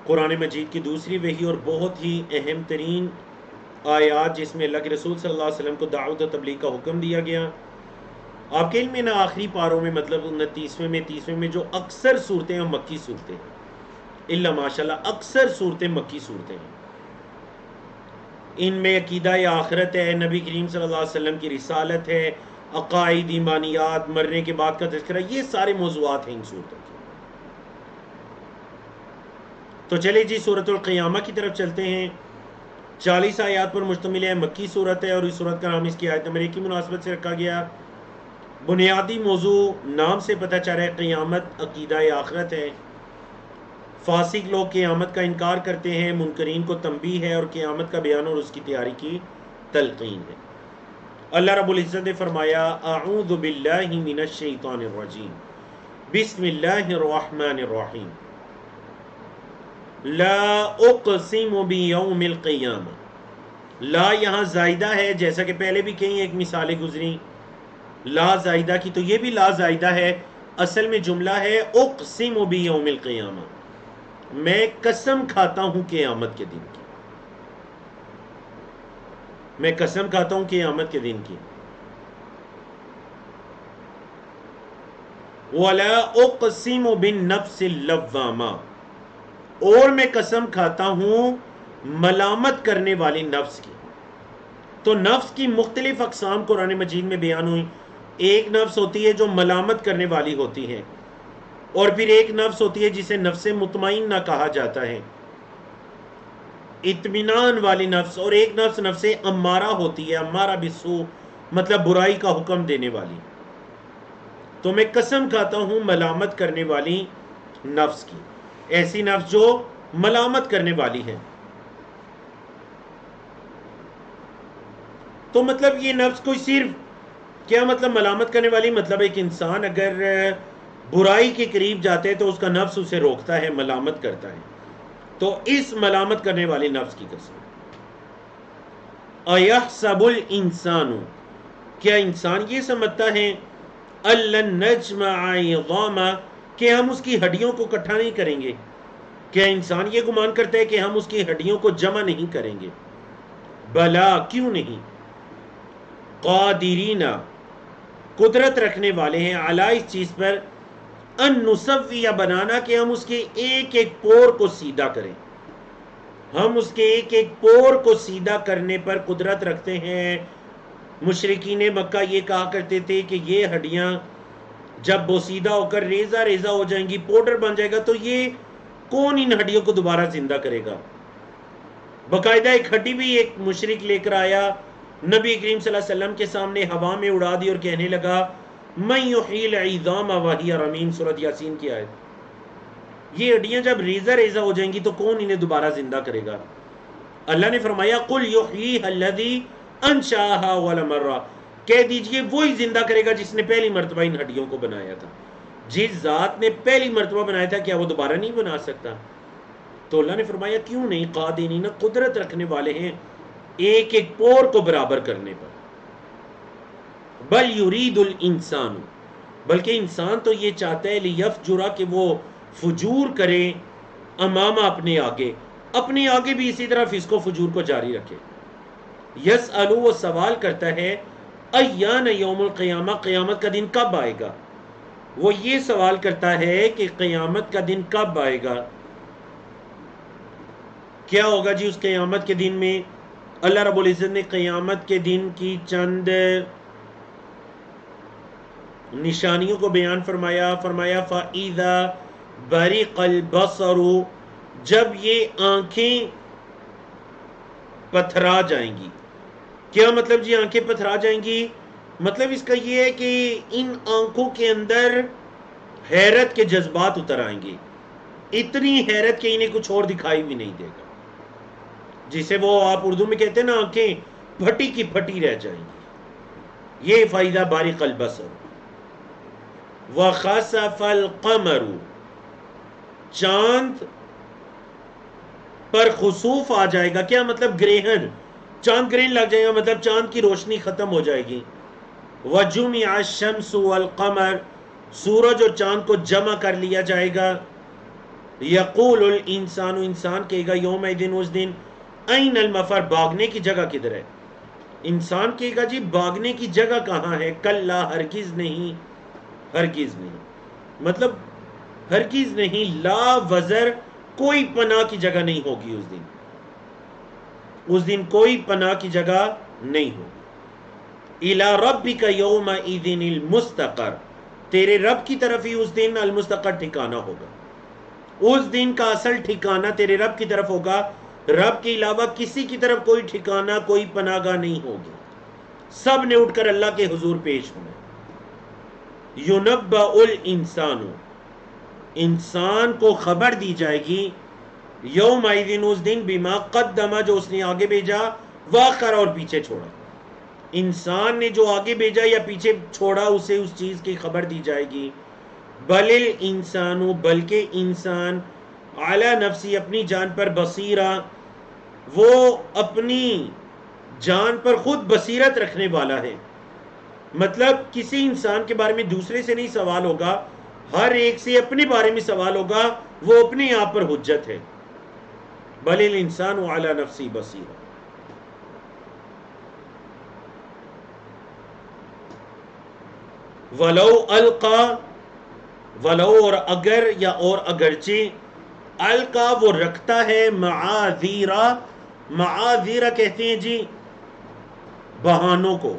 قرآن مجید کی دوسری وحی اور بہت ہی اہم ترین آیات، جس میں اللہ کے رسول صلی اللہ علیہ وسلم کو دعوت و تبلیغ کا حکم دیا گیا. آپ کے علم میں نا آخری پاروں میں، مطلب 29ویں میں، 30ویں میں جو اکثر صورتیں ہیں مکی صورتیں ہیں، اللہ ماشاءاللہ اکثر صورتیں مکی صورتیں ہیں. ان میں عقیدہ آخرت ہے، نبی کریم صلی اللہ علیہ وسلم کی رسالت ہے، عقائد، ایمانیات، مرنے کے بعد کا تذکرہ، یہ سارے موضوعات ہیں ان صورتوں کے. تو چلے جی سورۃ القیامہ کی طرف چلتے ہیں. 40 آیات پر مشتمل ہے، مکی صورت ہے، اور اس صورت کا نام اس کی آیت نمبر 1 کی مناسبت سے رکھا گیا. بنیادی موضوع نام سے پتہ چل رہا ہے قیامت عقیدہ آخرت ہے. فاسق لوگ قیامت کا انکار کرتے ہیں، منکرین کو تنبیہ ہے، اور قیامت کا بیان اور اس کی تیاری کی تلقین ہے. اللہ رب العزت نے فرمایا اعوذ باللہ من الشیطان الرجیم بسم اللہ الرحمن الرحیم لا اقسم بیوم القیامہ. لا یہاں زائدہ ہے، جیسا کہ پہلے بھی کہیں ایک مثالیں گزری لا زائدہ کی، تو یہ بھی لا زائدہ ہے. اصل میں جملہ ہے اقسم بیوم القیامہ، میں قسم کھاتا ہوں قیامت کے دن کی، میں قسم کھاتا ہوں قیامت کے دن کی. وَلَا أُقْسِمُ بِالنَّفْسِ اللَّوَّامَةِ، اور میں قسم کھاتا ہوں ملامت کرنے والی نفس کی. تو نفس کی مختلف اقسام قرآن مجید میں بیان ہوئی. ایک نفس ہوتی ہے جو ملامت کرنے والی ہوتی ہے، اور پھر ایک نفس ہوتی ہے جسے نفس مطمئنہ کہا جاتا ہے، اطمینان والی نفس. اور ایک نفس نفس امارہ ہوتی ہے، امارہ بالسوء مطلب برائی کا حکم دینے والی. تو میں قسم کھاتا ہوں ملامت کرنے والی نفس کی، ایسی نفس جو ملامت کرنے والی ہے. تو مطلب یہ نفس کوئی صرف کیا مطلب ملامت کرنے والی، مطلب ایک انسان اگر برائی کے قریب جاتے ہے تو اس کا نفس اسے روکتا ہے، ملامت کرتا ہے. تو اس ملامت کرنے والی نفس کی قسم. اَيَحْسَبُ الْإِنسَانُ، کیا انسان یہ سمجھتا ہے أَلَّن نَجْمَعَ عِظَامَهُ، کہ ہم اس کی ہڈیوں کو اکٹھا نہیں کریں گے. کیا انسان یہ گمان کرتا ہے کہ ہم اس کی ہڈیوں کو جمع نہیں کریں گے؟ بلا، کیوں نہیں. قادرین، قدرت رکھنے والے ہیں، علی اس چیز پر، ان نسوی، بنانا کہ ہم اس کے ایک ایک پور کو سیدھا کریں. ہم اس کے ایک ایک پور کو سیدھا کرنے پر قدرت رکھتے ہیں. مشرکین مکہ یہ کہا کرتے تھے کہ یہ ہڈیاں جب بوسیدہ ہو کر ریزہ ریزہ ہو جائیں گی، پاؤڈر بن جائے گا، تو یہ کون ان ہڈیوں کو دوبارہ زندہ کرے گا. باقاعدہ ایک ہڈی بھی ایک مشرک لے کر آیا، نبی کریم صلی اللہ علیہ وسلم کے سامنے ہوا میں اڑا دی اور کہنے لگا من یحیی العظام وہی رمیم، سورۃ یاسین کی آیت. یہ ہڈیاں جب ریزہ ریزہ ہو جائیں گی تو کون انہیں دوبارہ زندہ کرے گا. اللہ نے فرمایا قل یحییھا الذی انشأھا اول مرہ، کہہ دیجئے وہی زندہ کرے گا جس نے پہلی مرتبہ ان ہڈیوں کو بنایا تھا. جس ذات نے پہلی مرتبہ بنایا تھا کیا وہ دوبارہ نہیں بنا سکتا؟ تو اللہ نے فرمایا کیوں نہیں، قادرین، قدرت رکھنے والے ہیں ایک ایک پور کو برابر کرنے پر. بل یرید الانسان، بلکہ انسان تو یہ چاہتا ہے لیفجر، کہ وہ فجور کرے، امامہ اپنے آگے، اپنے آگے بھی اسی طرح فسق و فجور کو جاری رکھے. یسأل، وہ سوال کرتا ہے، ایان یوم القیامہ، قیامت کا دن کب آئے گا. وہ یہ سوال کرتا ہے کہ قیامت کا دن کب آئے گا، کیا ہوگا جی اس قیامت کے دن میں. اللہ رب العزت نے قیامت کے دن کی چند نشانیوں کو بیان فرمایا. فَإِذَا بَرِقَ الْبَصَرُ، جب یہ آنکھیں پتھرا جائیں گی. کیا مطلب جی آنکھیں پتھرا جائیں گی؟ مطلب اس کا یہ ہے کہ ان آنکھوں کے اندر حیرت کے جذبات اتر آئیں گے، اتنی حیرت کہ انہیں کچھ اور دکھائی بھی نہیں دے گا. جسے وہ آپ اردو میں کہتے ہیں نا، آنکھیں پھٹی کی پھٹی رہ جائیں گی. یہ فائدہ بارق البصر. وَخَسَفَ الْقَمَرُ، چاند پر خسوف آ جائے گا. کیا مطلب گرہن، چاند گرہن لگ جائے گا، مطلب چاند کی روشنی ختم ہو جائے گی. وَجُمِعَ الشَّمْسُ وَالْقَمَرُ، سورج اور چاند کو جمع کر لیا جائے گا. یقول الانسان، انسان کہے گا یومئذ، اس دن، این المفر، بھاگنے کی جگہ کدھر ہے. انسان کہے گا جی بھاگنے کی جگہ کہاں ہے. کلا، ہرگز نہیں، ہرگز نہیں، مطلب ہرگز نہیں، لا وزر، کوئی پناہ کی جگہ نہیں ہوگی اس دن. اس دن کوئی پناہ کی جگہ نہیں ہوگی. الی ربک یومئذ المستقر، تیرے رب کی طرف ہی اس دن المستقر ٹھکانہ ہوگا. اس دن کا اصل ٹھکانہ تیرے رب کی طرف ہوگا، رب کے علاوہ کسی کی طرف کوئی ٹھکانہ، کوئی پناہ گاہ نہیں ہوگی، سب نے اٹھ کر اللہ کے حضور پیش ہونا۔ یُنَبَّأُ الْإِنسَانُ، انسان کو خبر دی جائے گی، یومئذ اس دن، بما قدم جو اس نے آگے بھیجا، وآخر اور پیچھے چھوڑا۔ انسان نے جو آگے بھیجا یا پیچھے چھوڑا اسے اس چیز کی خبر دی جائے گی۔ بل الانسان، بلکہ انسان، علی نفسی، اپنی جان پر، بصیرہ، وہ اپنی جان پر خود بصیرت رکھنے والا ہے۔ مطلب کسی انسان کے بارے میں دوسرے سے نہیں سوال ہوگا، ہر ایک سے اپنے بارے میں سوال ہوگا، وہ اپنے آپ پر حجت ہے۔ بل الانسان علی نفسی بصیرہ۔ ولو القا، ولو اور اگر، یا اور اگرچہ، القا وہ رکھتا ہے، معاذیرہ، معاذیرہ کہتے ہیں جی بہانوں کو،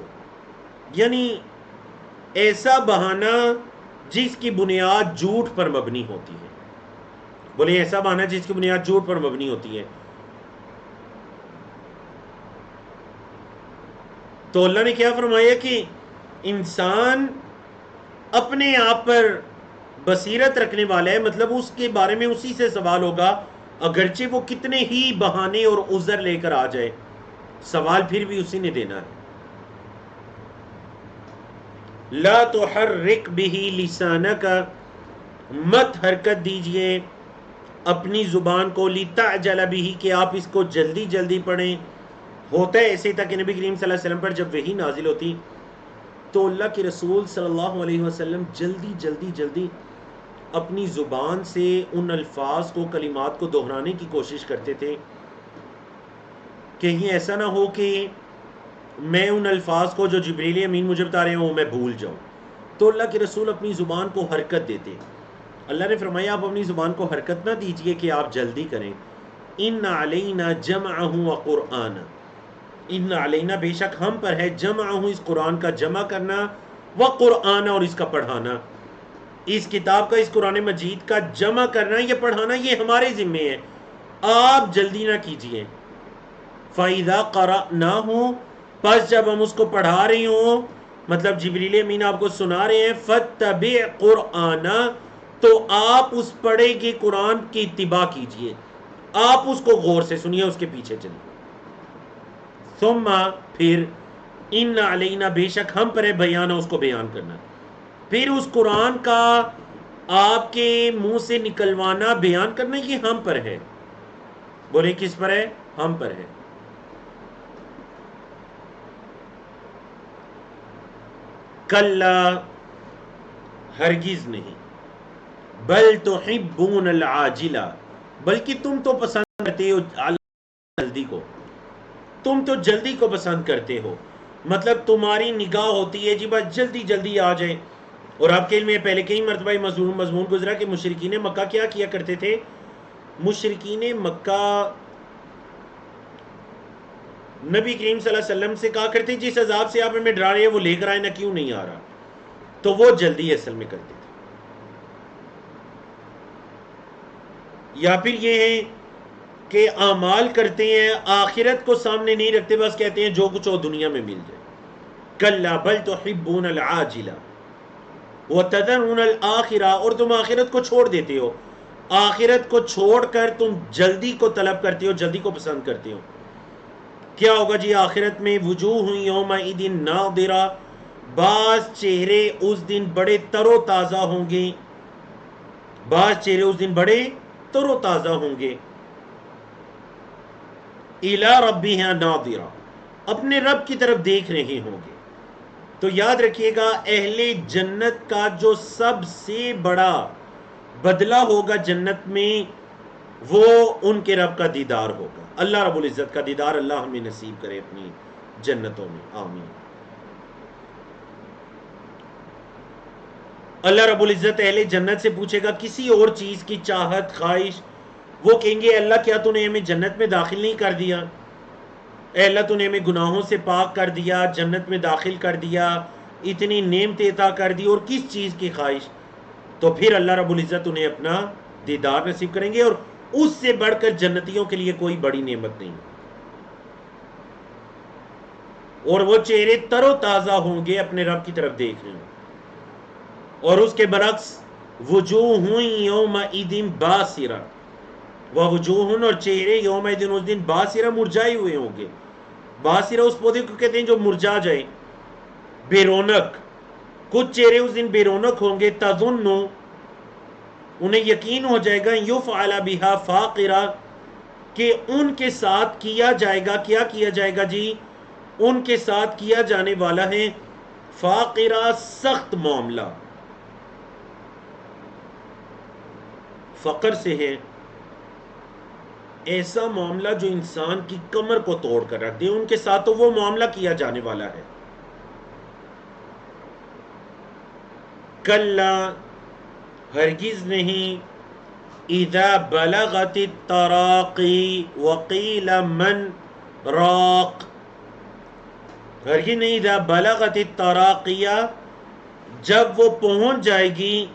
یعنی ایسا بہانہ جس کی بنیاد جھوٹ پر مبنی ہوتی ہے۔ بولے ایسا بہانہ جس کی بنیاد جھوٹ پر مبنی ہوتی ہے۔ تو اللہ نے کیا فرمایا کہ انسان اپنے آپ پر بصیرت رکھنے والا ہے، مطلب اس کے بارے میں اسی سے سوال ہوگا، اگرچہ وہ کتنے ہی بہانے اور عذر لے کر آ جائے، سوال پھر بھی اسی نے دینا ہے۔ لا تحرک بہ لسانک، مت حرکت دیجئے اپنی زبان کو، لتعجل بہ، کہ آپ اس کو جلدی جلدی پڑھیں۔ ہوتا ہے ایسے تھا کہ نبی کریم صلی اللہ علیہ وسلم پر جب وحی نازل ہوتی تو اللہ کے رسول صلی اللہ علیہ وسلم جلدی جلدی جلدی اپنی زبان سے ان الفاظ کو، کلمات کو دہرانے کی کوشش کرتے تھے، کہیں ایسا نہ ہو کہ میں ان الفاظ کو جو جبریل امین مجھے بتا رہے ہوں میں بھول جاؤں۔ تو اللہ کے رسول اپنی زبان کو حرکت دیتے۔ اللہ نے فرمایا آپ اپنی زبان کو حرکت نہ دیجئے کہ آپ جلدی کریں۔ ان علینا جمعہ و قرآن، ان علینا بے شک ہم پر ہے، جمعہ اس قرآن کا جمع کرنا، و قرآن اور اس کا پڑھانا، اس کتاب کا، اس قرآن مجید کا جمع کرنا، یہ پڑھانا، یہ ہمارے ذمے ہے، آپ جلدی نہ کیجئے۔ فَإِذَا قَرَأْنَاهُ، پس جب ہم اس کو پڑھا رہی ہوں، مطلب جبریل امین آپ کو سنا رہے ہیں، فَاتَّبِعْ قُرْآنَ، تو آپ اس پڑھے گے قرآن کی اتباع کیجئے، آپ اس کو غور سے سنیے، اس کے پیچھے چلیے۔ ثم، پھر، ان علینا بے شک ہم پر ہے، بیان اس کو بیان کرنا، پھر اس قرآن کا آپ کے منہ سے نکلوانا، بیان کرنا، یہ ہم پر ہے۔ بولے کس پر ہے؟ ہم پر ہے۔ کلا، ہرگز نہیں، بل تحبون العاجلہ، بلکہ تم تو پسند کرتے ہو جلدی کو، تم تو جلدی کو پسند کرتے ہو، مطلب تمہاری نگاہ ہوتی ہے جی بس جلدی جلدی آ جائے۔ اور آپ کے علم میں پہلے کئی مرتبہ مضمون گزرا کہ مشرکین مکہ کیا کیا کرتے تھے؟ مشرکین مکہ نبی کریم صلی اللہ علیہ وسلم سے کہا کرتے جس عذاب سے آپ ہمیں ڈرا رہے ہیں وہ لے کر آئے نہ، کیوں نہیں آ رہا؟ تو وہ جلدی اصل میں کرتے تھے۔ یا پھر یہ ہے کہ اعمال کرتے ہیں، آخرت کو سامنے نہیں رکھتے، بس کہتے ہیں جو کچھ ہو دنیا میں مل جائے۔ کلا بل تحبون العاجلہ وتذرون الآخرہ، اور تم آخرت کو چھوڑ دیتے ہو، آخرت کو چھوڑ کر تم جلدی کو طلب کرتے ہو، جلدی کو پسند کرتے ہو۔ کیا ہوگا جی آخرت میں؟ وجوہ یومئذ ناظرہ، بعض چہرے اس دن بڑے تر و تازہ ہوں گے، بعض چہرے اس دن بڑے تر و تازہ ہوں گے۔ الی ربہا ناظرہ، اپنے رب کی طرف دیکھ رہے ہوں گے۔ تو یاد رکھیے گا اہل جنت کا جو سب سے بڑا بدلہ ہوگا جنت میں، وہ ان کے رب کا دیدار ہوگا، اللہ رب العزت کا دیدار۔ اللہ ہمیں نصیب کرے اپنی جنتوں میں، آمین۔ اللہ رب العزت اہل جنت سے پوچھے گا کسی اور چیز کی چاہت، خواہش، وہ کہیں گے اللہ کیا تو نے ہمیں جنت میں داخل نہیں کر دیا؟ اے اللہ تو نے ہمیں گناہوں سے پاک کر دیا، جنت میں داخل کر دیا، اتنی نعمتیں عطا کر دی، اور کس چیز کی خواہش؟ تو پھر اللہ رب العزت انہیں اپنا دیدار نصیب کریں گے، اور اس سے بڑھ کر جنتیوں کے لیے کوئی بڑی نعمت نہیں، اور وہ چہرے تر و تازہ ہوں گے، اپنے رب کی طرف دیکھ رہے ہوں۔ اور اس کے برعکس وجوہ یومئذ باسرہ، وجوہ اور چہرے یومئذ اس دن باسرہ مرجھائے ہوئے ہوں گے۔ باسرہ اس پودے کو کہتے ہیں جو مرجھا جائے، بے رونق۔ کچھ چہرے اس دن بے رونق ہوں گے، تظن، انہیں یقین ہو جائے گا، یفعل بہا فاقرہ، کہ ان کے ساتھ کیا جائے گا، کیا کیا جائے گا جی، ان کے ساتھ کیا جانے والا ہے فاقرہ، سخت معاملہ۔ فقر سے ہے ایسا معاملہ جو انسان کی کمر کو توڑ کر رکھ دے، ان کے ساتھ تو وہ معاملہ کیا جانے والا ہے۔ کلا، ہرگز نہیں، اذا بلغت التراقی وقیل من راق، ہرگز نہیں، اذا بلغت التراقیہ، جب وہ پہنچ جائے گی،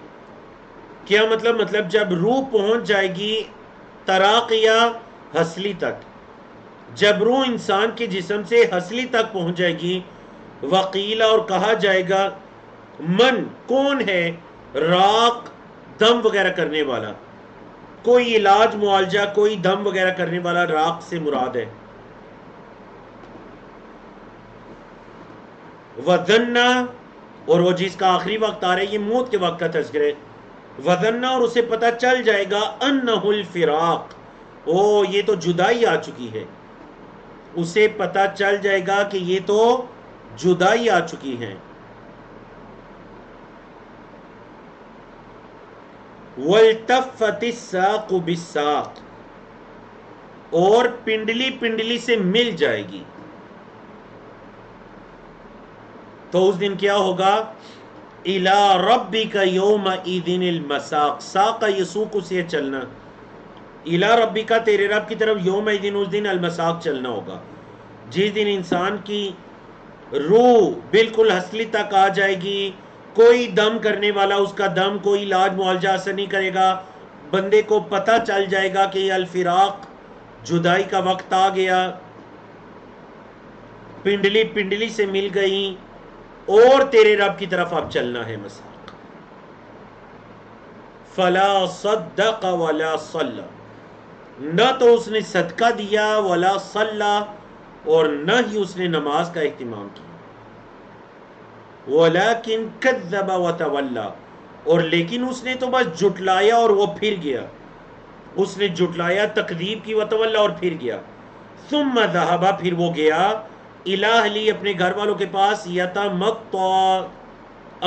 کیا مطلب جب روح پہنچ جائے گی، تراقیہ ہسلی تک، جب روح انسان کے جسم سے ہسلی تک پہنچ جائے گی، وقیلا، اور کہا جائے گا، من، کون ہے، راق، دم وغیرہ کرنے والا، کوئی علاج معالجہ، کوئی دم وغیرہ کرنے والا، راق سے مراد ہے۔ وَظَنَّا، اور وہ جس کا آخری وقت آ رہا ہے، یہ موت کے وقت کا تذکرہ ہے۔ وَظَنَّا، اور اسے پتہ چل جائے گا، أَنَّهُ الْفِرَاق، یہ تو جدائی آ چکی ہے، اسے پتہ چل جائے گا کہ یہ تو جدائی آ چکی ہے۔ وَالْتَفَّتِ السَّاقُ بِالسَّاقِ، اور پنڈلی پنڈلی سے مل جائے گی۔ تو اس دن کیا ہوگا، إِلَىٰ رَبِّكَ يَوْمَئِذٍ الْمَسَاقُ، ساق یسوق سے چلنا، إِلَىٰ رَبِّكَ، تیرے رب کی طرف، یومئذ، اس دن، المساق، چلنا ہوگا، جس دن انسان کی روح بالکل ہسلی تک آ جائے گی، کوئی دم کرنے والا اس کا دم، کوئی علاج معالجہ اثر نہیں کرے گا، بندے کو پتہ چل جائے گا کہ یہ الفراق، جدائی کا وقت آ گیا، پنڈلی پنڈلی سے مل گئی، اور تیرے رب کی طرف اب چلنا ہے، مساق۔ فلا صدق ولا صلی، نہ تو اس نے صدقہ دیا، ولا صلی، اور نہ ہی اس نے نماز کا اہتمام کیا، ولیکن کذب وتولی، اور لیکن اس نے تو بس جھٹلایا اور وہ پھر گیا، اس نے جھٹلایا، تکذیب کی، وتولی، اور پھر گیا۔ ثم ذهب، پھر وہ گیا، الی اہلی، اپنے گھر والوں کے پاس، یتمطا،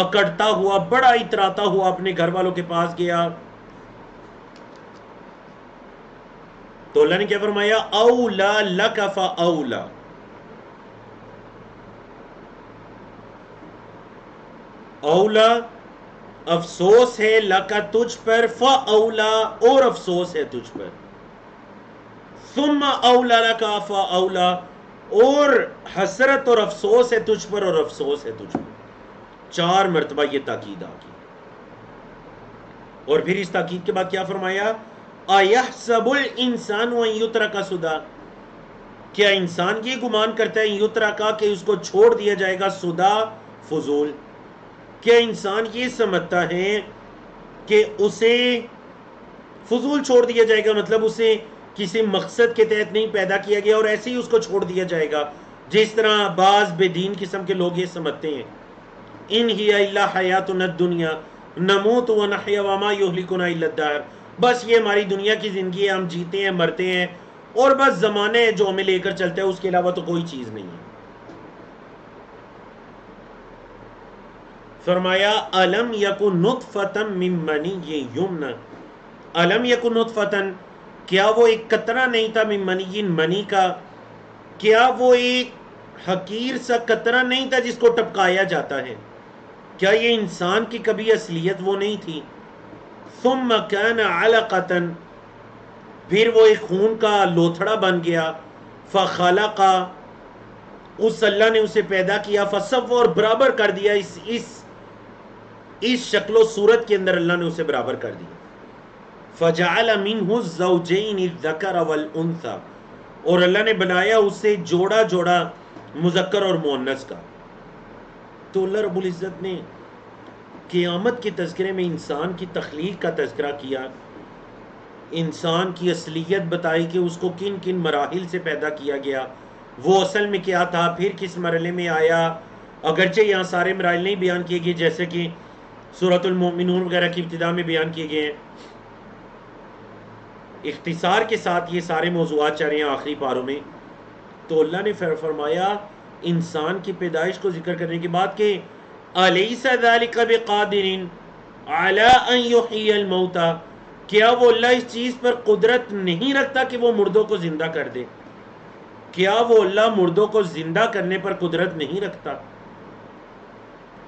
اکڑتا ہوا، بڑا اتراتا ہوا اپنے گھر والوں کے پاس گیا۔ تو اللہ نے کیا فرمایا، اولا لک فاولا، اولا افسوس ہے، لکا تجھ پر، فاولا، اور افسوس ہے تجھ پر، ثم اولا لکا فاولا، اور حسرت اور افسوس ہے تجھ پر، اور افسوس ہے تجھ پر، 4 مرتبہ یہ تاکید آ گئی۔ اور پھر اس تاکید کے بعد کیا فرمایا، اَيَحْسَبُ الْإِنسَانُ أَن يُتْرَكَ سُدًى، کیا انسان یہ گمان کرتا ہے، یترکا، کہ اس کو چھوڑ دیا جائے گا، سدا، فضول، کیا انسان یہ سمجھتا ہے کہ اسے فضول چھوڑ دیا جائے گا، مطلب اسے کسی مقصد کے تحت نہیں پیدا کیا گیا اور ایسے ہی اس کو چھوڑ دیا جائے گا، جس طرح بعض بے دین قسم کے لوگ یہ سمجھتے ہیں، ان ہی الا حیاتنا الدنیا نموت ونحیا وما یہلکنا الا الدہر، بس یہ ہماری دنیا کی زندگی ہے، ہم جیتے ہیں، مرتے ہیں، اور بس زمانہ ہے جو ہمیں لے کر چلتا ہے، اس کے علاوہ تو کوئی چیز نہیں ہے۔ فرمایا الم یکن نطفۃ من منی یمنی، الم یکن نطفۃ، کیا وہ ایک قطرہ نہیں تھا، من منی، منی کا، کیا وہ ایک حقیر سا قطرہ نہیں تھا جس کو ٹپکایا جاتا ہے، کیا یہ انسان کی کبھی اصلیت وہ نہیں تھی، ثم کان علقۃ، پھر وہ ایک خون کا لوتھڑا بن گیا، فخلق، اس اللہ نے اسے پیدا کیا، فسوى، اور برابر کر دیا، اس شکل و صورت کے اندر اللہ نے اسے برابر کر دیا، فجعل منہ الزوجین الذکر والانثى، اور اللہ نے بنایا اس سے جوڑا جوڑا مذکر اور مؤنث کا. تو اللہ رب العزت نے قیامت کے تذکرے میں انسان کی تخلیق کا تذکرہ کیا، انسان کی اصلیت بتائی کہ اس کو کن کن مراحل سے پیدا کیا گیا، وہ اصل میں کیا تھا، پھر کس مرحلے میں آیا. اگرچہ یہاں سارے مراحل نہیں بیان کیے گئے جیسے کہ سورۃ المؤمنون وغیرہ کی ابتدا میں بیان کیے گئے ہیں، اختصار کے ساتھ یہ سارے موضوعات چل رہے ہیں آخری پاروں میں. تو اللہ نے فرمایا انسان کی پیدائش کو ذکر کرنے کے بعد کہ الیس ذلک بقادر علی ان یحیی الموتى، کیا وہ اللہ اس چیز پر قدرت نہیں رکھتا کہ وہ مردوں کو زندہ کر دے؟ کیا وہ اللہ مردوں کو زندہ کرنے پر قدرت نہیں رکھتا؟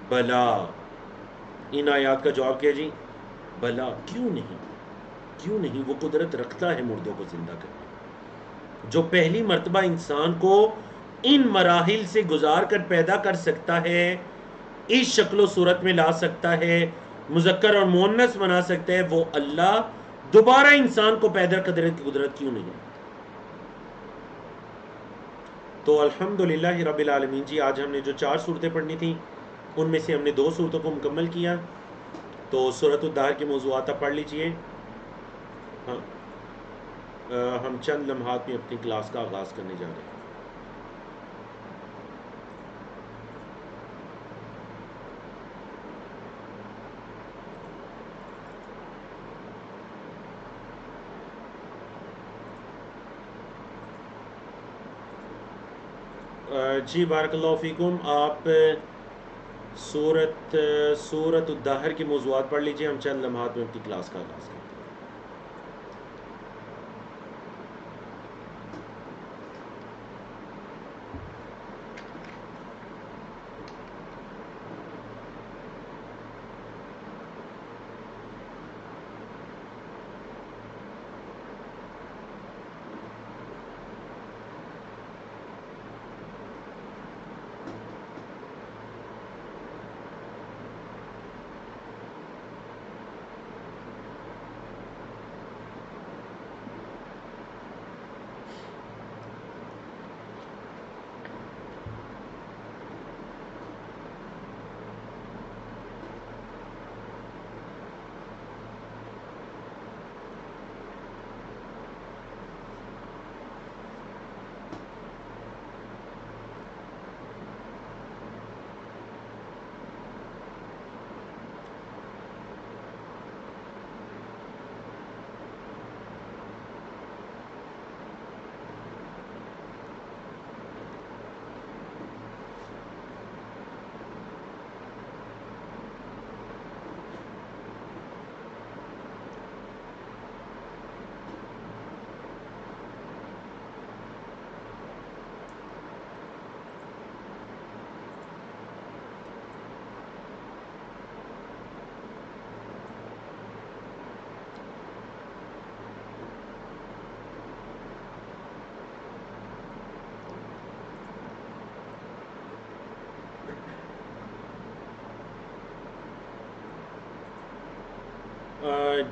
بلا. ان آیات کا جواب کیا جی؟ بلا. کیوں نہیں؟ کیوں نہیں؟ وہ قدرت رکھتا ہے مردوں کو زندہ کرنے. جو پہلی مرتبہ انسان کو ان مراحل سے گزار کر پیدا کر سکتا ہے، اس شکل و صورت میں لا سکتا ہے، مذکر اور مؤنث بنا سکتا ہے، وہ اللہ دوبارہ انسان کو پیدا کرنے کی قدرت کیوں نہیں؟ تو الحمدللہ رب العالمین جی، آج ہم نے جو 4 صورتیں پڑھنی تھیں ان میں سے ہم نے 2 صورتوں کو مکمل کیا. تو سورۃ الدہر کے موضوعات آپ پڑھ لیجئے. ہاں، ہم چند لمحات میں اپنی کلاس کا آغاز کرنے جا رہے ہیں. جی بارک اللہ فیکم. آپ سورۃ الدہر کے موضوعات پڑھ لیجئے، ہم چند لمحات میں اپنی کلاس کا آغاز کرتے ہیں.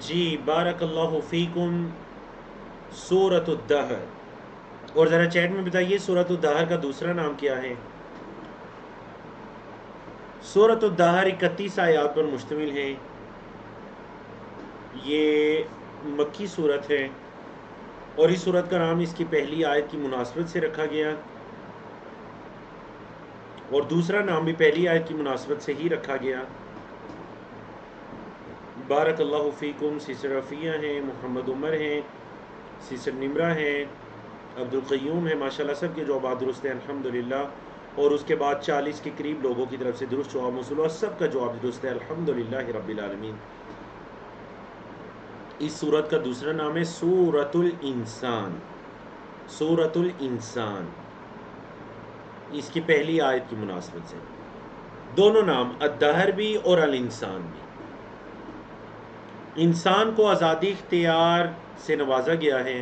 جی بارک اللہ فیکم. سورۃ الدہر، اور ذرا چیٹ میں بتائیے سورۃ الدہر کا دوسرا نام کیا ہے؟ سورۃ الدہر 31 آیات پر مشتمل ہے. یہ مکی صورت ہے اور اس صورت کا نام اس کی پہلی آیت کی مناسبت سے رکھا گیا، اور دوسرا نام بھی پہلی آیت کی مناسبت سے ہی رکھا گیا. بارک اللہ فیکم. سسٹر رفیہ ہیں، محمد عمر ہیں، سسٹر نمرہ ہیں، عبد القیوم ہیں، ماشاءاللہ سب کے جوابات درست ہیں الحمدللہ. اور اس کے بعد 40 کے قریب لوگوں کی طرف سے درست جواب موصول ہوا، سب کا جواب درست ہے الحمدللہ رب العالمین. اس سورت کا دوسرا نام ہے سورۃ الانسان. سورۃ الانسان اس کی پہلی آیت کی مناسبت سے. دونوں نام الدہر بھی اور الانسان بھی. انسان کو آزادی اختیار سے نوازا گیا ہے.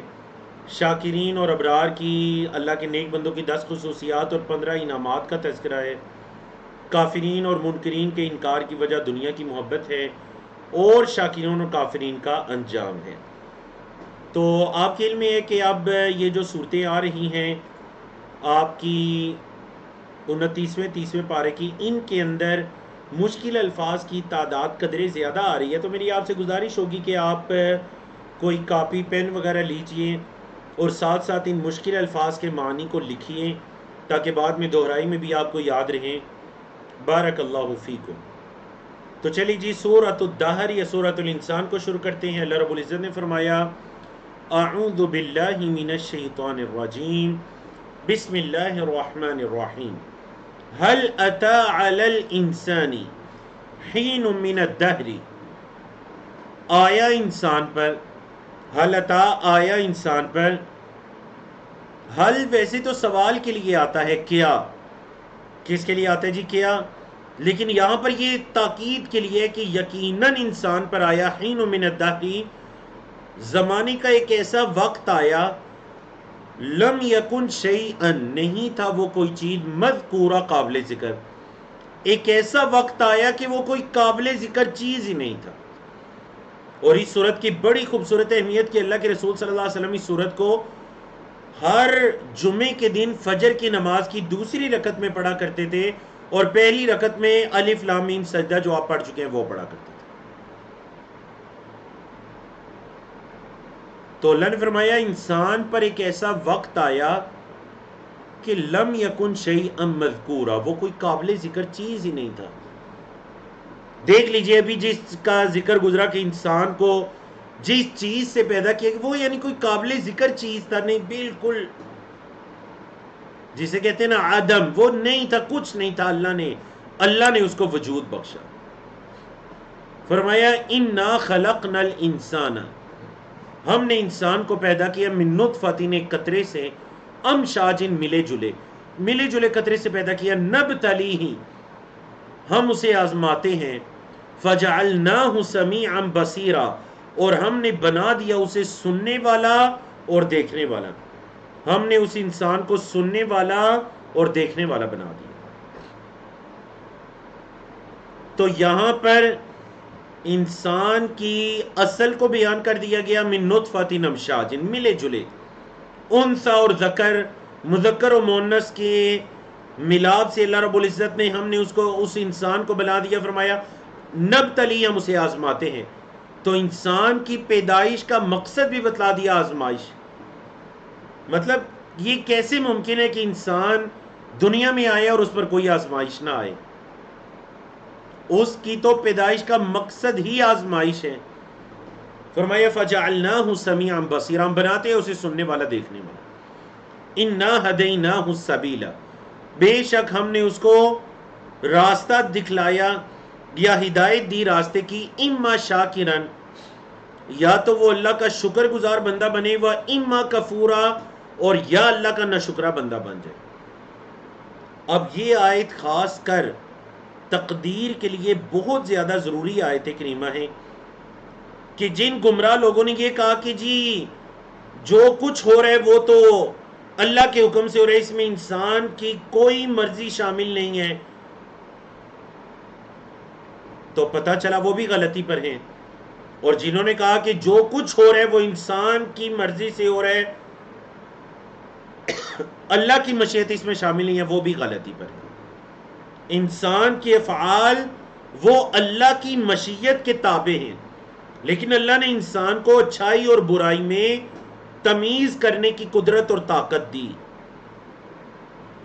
شاکرین اور ابرار کی، اللہ کے نیک بندوں کی 10 خصوصیات اور 15 انعامات کا تذکرہ ہے. کافرین اور منکرین کے انکار کی وجہ دنیا کی محبت ہے. اور شاکرین اور کافرین کا انجام ہے۔ تو آپ کے علم میں ہے کہ اب یہ جو صورتیں آ رہی ہیں آپ کی 29ویں 30ویں پارے کی، ان کے اندر مشکل الفاظ کی تعداد قدرے زیادہ آ رہی ہے، تو میری آپ سے گزارش ہوگی کہ آپ کوئی کاپی پین وغیرہ لیجئے اور ساتھ ساتھ ان مشکل الفاظ کے معنی کو لکھیے تاکہ بعد میں دہرائی میں بھی آپ کو یاد رہیں۔ بارک اللہ فیکم۔ تو چلی جی سورۃ الدہر یا سورۃ الانسان کو شروع کرتے ہیں۔ اللہ رب العزت نے فرمایا اعوذ باللہ من الشیطان الرجیم بسم اللہ الرحمن الرحیم هل اتى علی الانسان حین من الدہر، آیا انسان پر، حل عطا آیا انسان پر، حل ویسے تو سوال کے لیے آتا ہے، کیا کس کے لیے آتا ہے جی؟ کیا، لیکن یہاں پر یہ تاکید کے لیے کہ یقیناً انسان پر آیا، حین من الدہر، زمانے کا ایک ایسا وقت آیا، لم یکن شیئا، نہیں تھا وہ کوئی چیز، مذکورہ، قابل ذکر، ایک ایسا وقت آیا کہ وہ کوئی قابل ذکر چیز ہی نہیں تھا۔ اور اس صورت کی بڑی خوبصورت اہمیت کہ اللہ کے رسول صلی اللہ علیہ وسلم اس صورت کو ہر جمعے کے دن فجر کی نماز کی دوسری رکعت میں پڑھا کرتے تھے، اور پہلی رکعت میں الف لام میم سجدہ جو آپ پڑھ چکے ہیں وہ پڑھا کرتے تھے۔ تو اللہ نے فرمایا انسان پر ایک ایسا وقت آیا کہ لم یکن شیئا مذکورا، وہ کوئی قابل ذکر چیز ہی نہیں تھا۔ دیکھ لیجئے ابھی جس کا ذکر گزرا کہ انسان کو جس چیز سے پیدا کیا وہ یعنی کوئی قابل ذکر چیز تھا نہیں، بالکل جسے کہتے ہیں نا عدم، وہ نہیں تھا، کچھ نہیں تھا، اللہ نے اس کو وجود بخشا۔ فرمایا انا خلقنا الانسان، ہم نے انسان کو پیدا کیا من نطفۃ، ایک قطرے سے، امشاج، ملے جلے قطرے سے پیدا کیا، نبتلیہ، ہم اسے آزماتے ہیں، فجعلناہ سمیعا بصیرا، اور ہم نے بنا دیا اسے سننے والا اور دیکھنے والا، ہم نے اس انسان کو سننے والا اور دیکھنے والا بنا دیا۔ تو یہاں پر انسان کی اصل کو بیان کر دیا گیا، من نطفۃ امشاج، ملے جلے، انثى اور ذکر، مذکر و مؤنث کے ملاپ سے اللہ رب العزت نے ہم نے اس انسان کو بنا دیا۔ فرمایا نبتلی، ہم اسے آزماتے ہیں۔ تو انسان کی پیدائش کا مقصد بھی بتلا دیا، آزمائش۔ مطلب یہ کیسے ممکن ہے کہ انسان دنیا میں آئے اور اس پر کوئی آزمائش نہ آئے؟ اس کی تو پیدائش کا مقصد ہی آزمائش ہے۔ فرمایا فجعلناہ سمیعا بصیرا، ہم بناتے ہیں اسے سننے والا، دیکھنے والا۔ انا ہدیناہ السبیل، بے شک ہم نے اس کو راستہ دکھلایا یا ہدایت دی راستے کی، اما شاکرن، یا تو وہ اللہ کا شکر گزار بندہ بنے، وہ اما کفورا، اور یا اللہ کا ناشکرہ بندہ بن جائے۔ اب یہ آیت خاص کر تقدیر کے لیے بہت زیادہ ضروری آیت کریمہ ہے کہ جن گمراہ لوگوں نے یہ کہا کہ جی جو کچھ ہو رہا ہے وہ تو اللہ کے حکم سے ہو رہا ہے، اس میں انسان کی کوئی مرضی شامل نہیں ہے، تو پتہ چلا وہ بھی غلطی پر ہیں۔ اور جنہوں نے کہا کہ جو کچھ ہو رہا ہے وہ انسان کی مرضی سے ہو رہا ہے، اللہ کی مشیت اس میں شامل نہیں ہے، وہ بھی غلطی پر ہے۔ انسان کے افعال وہ اللہ کی مشیت کے تابع ہیں، لیکن اللہ نے انسان کو اچھائی اور برائی میں تمیز کرنے کی قدرت اور طاقت دی۔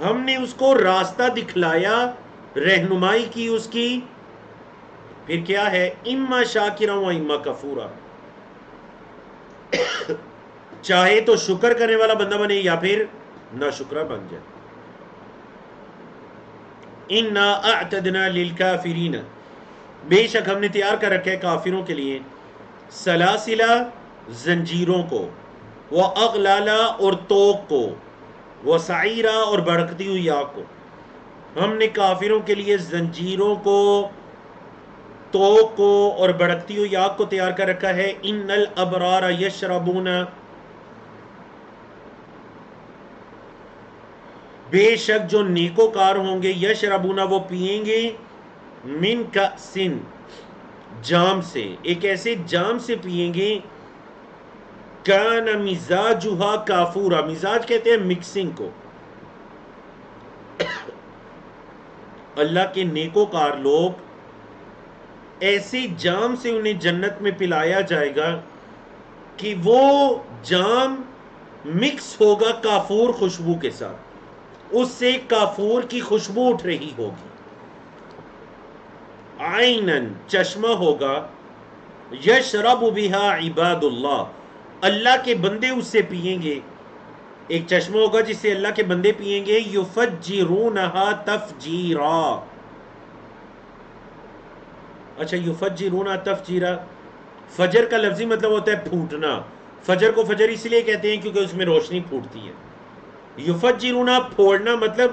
ہم نے اس کو راستہ دکھلایا، رہنمائی کی اس کی، پھر کیا ہے، اما شاکرا و اما کفورا، چاہے تو شکر کرنے والا بندہ بنے یا پھر ناشکرہ بن جائے۔ انا اعتدنا للکافرین، بے شک ہم نے تیار کر رکھا ہے کافروں کے لیے، سلاسلہ، زنجیروں کو، واغلالا، اور توق کو، وسعیرا، اور بھڑکتی ہوئی آگ کو۔ ہم نے کافروں کے لیے زنجیروں کو، توق کو اور بھڑکتی ہوئی آگ کو تیار کر رکھا ہے۔ ان الابرار یشربون، بے شک جو نیکوکار ہوں گے، یشربون، وہ پئیں گے، من کأسن، جام سے، ایک ایسے جام سے پئیں گے کان مزاجھا کافورا، مزاج کہتے ہیں مکسنگ کو. اللہ کے نیکوکار لوگ ایسے جام سے انہیں جنت میں پلایا جائے گا کہ وہ جام مکس ہوگا کافور خوشبو کے ساتھ، اس سے کافور کی خوشبو اٹھ رہی ہوگی. عینن چشمہ ہوگا، یشرب بہا عباد اللہ، اللہ کے بندے اس سے پئیں گے. ایک چشمہ ہوگا جس سے اللہ کے بندے پئیں گے. یفجرونہا تفجیرا. اچھا یفجرونہا تفجیرا، فجر کا لفظی مطلب ہوتا ہے پھوٹنا. فجر کو فجر اس لیے کہتے ہیں کیونکہ اس میں روشنی پھوٹتی ہے. یفجرونہا پھوڑنا مطلب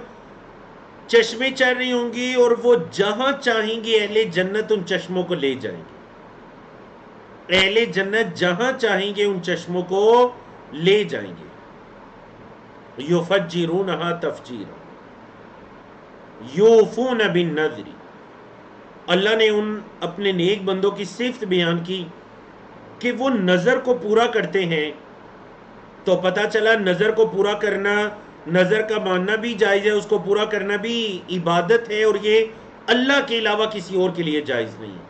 چشمے چل رہی ہوں گی اور وہ جہاں چاہیں گے اہل جنت ان چشموں کو لے جائیں گے. اہل جنت جہاں چاہیں گے ان چشموں کو لے جائیں گے. یفجرونہا تفجیرا یوفون بالنذر. اللہ نے ان اپنے نیک بندوں کی صفت بیان کی کہ وہ نظر کو پورا کرتے ہیں. تو پتہ چلا نظر کو پورا کرنا، نظر کا ماننا بھی جائز ہے، اس کو پورا کرنا بھی عبادت ہے، اور یہ اللہ کے علاوہ کسی اور کے لیے جائز نہیں ہے.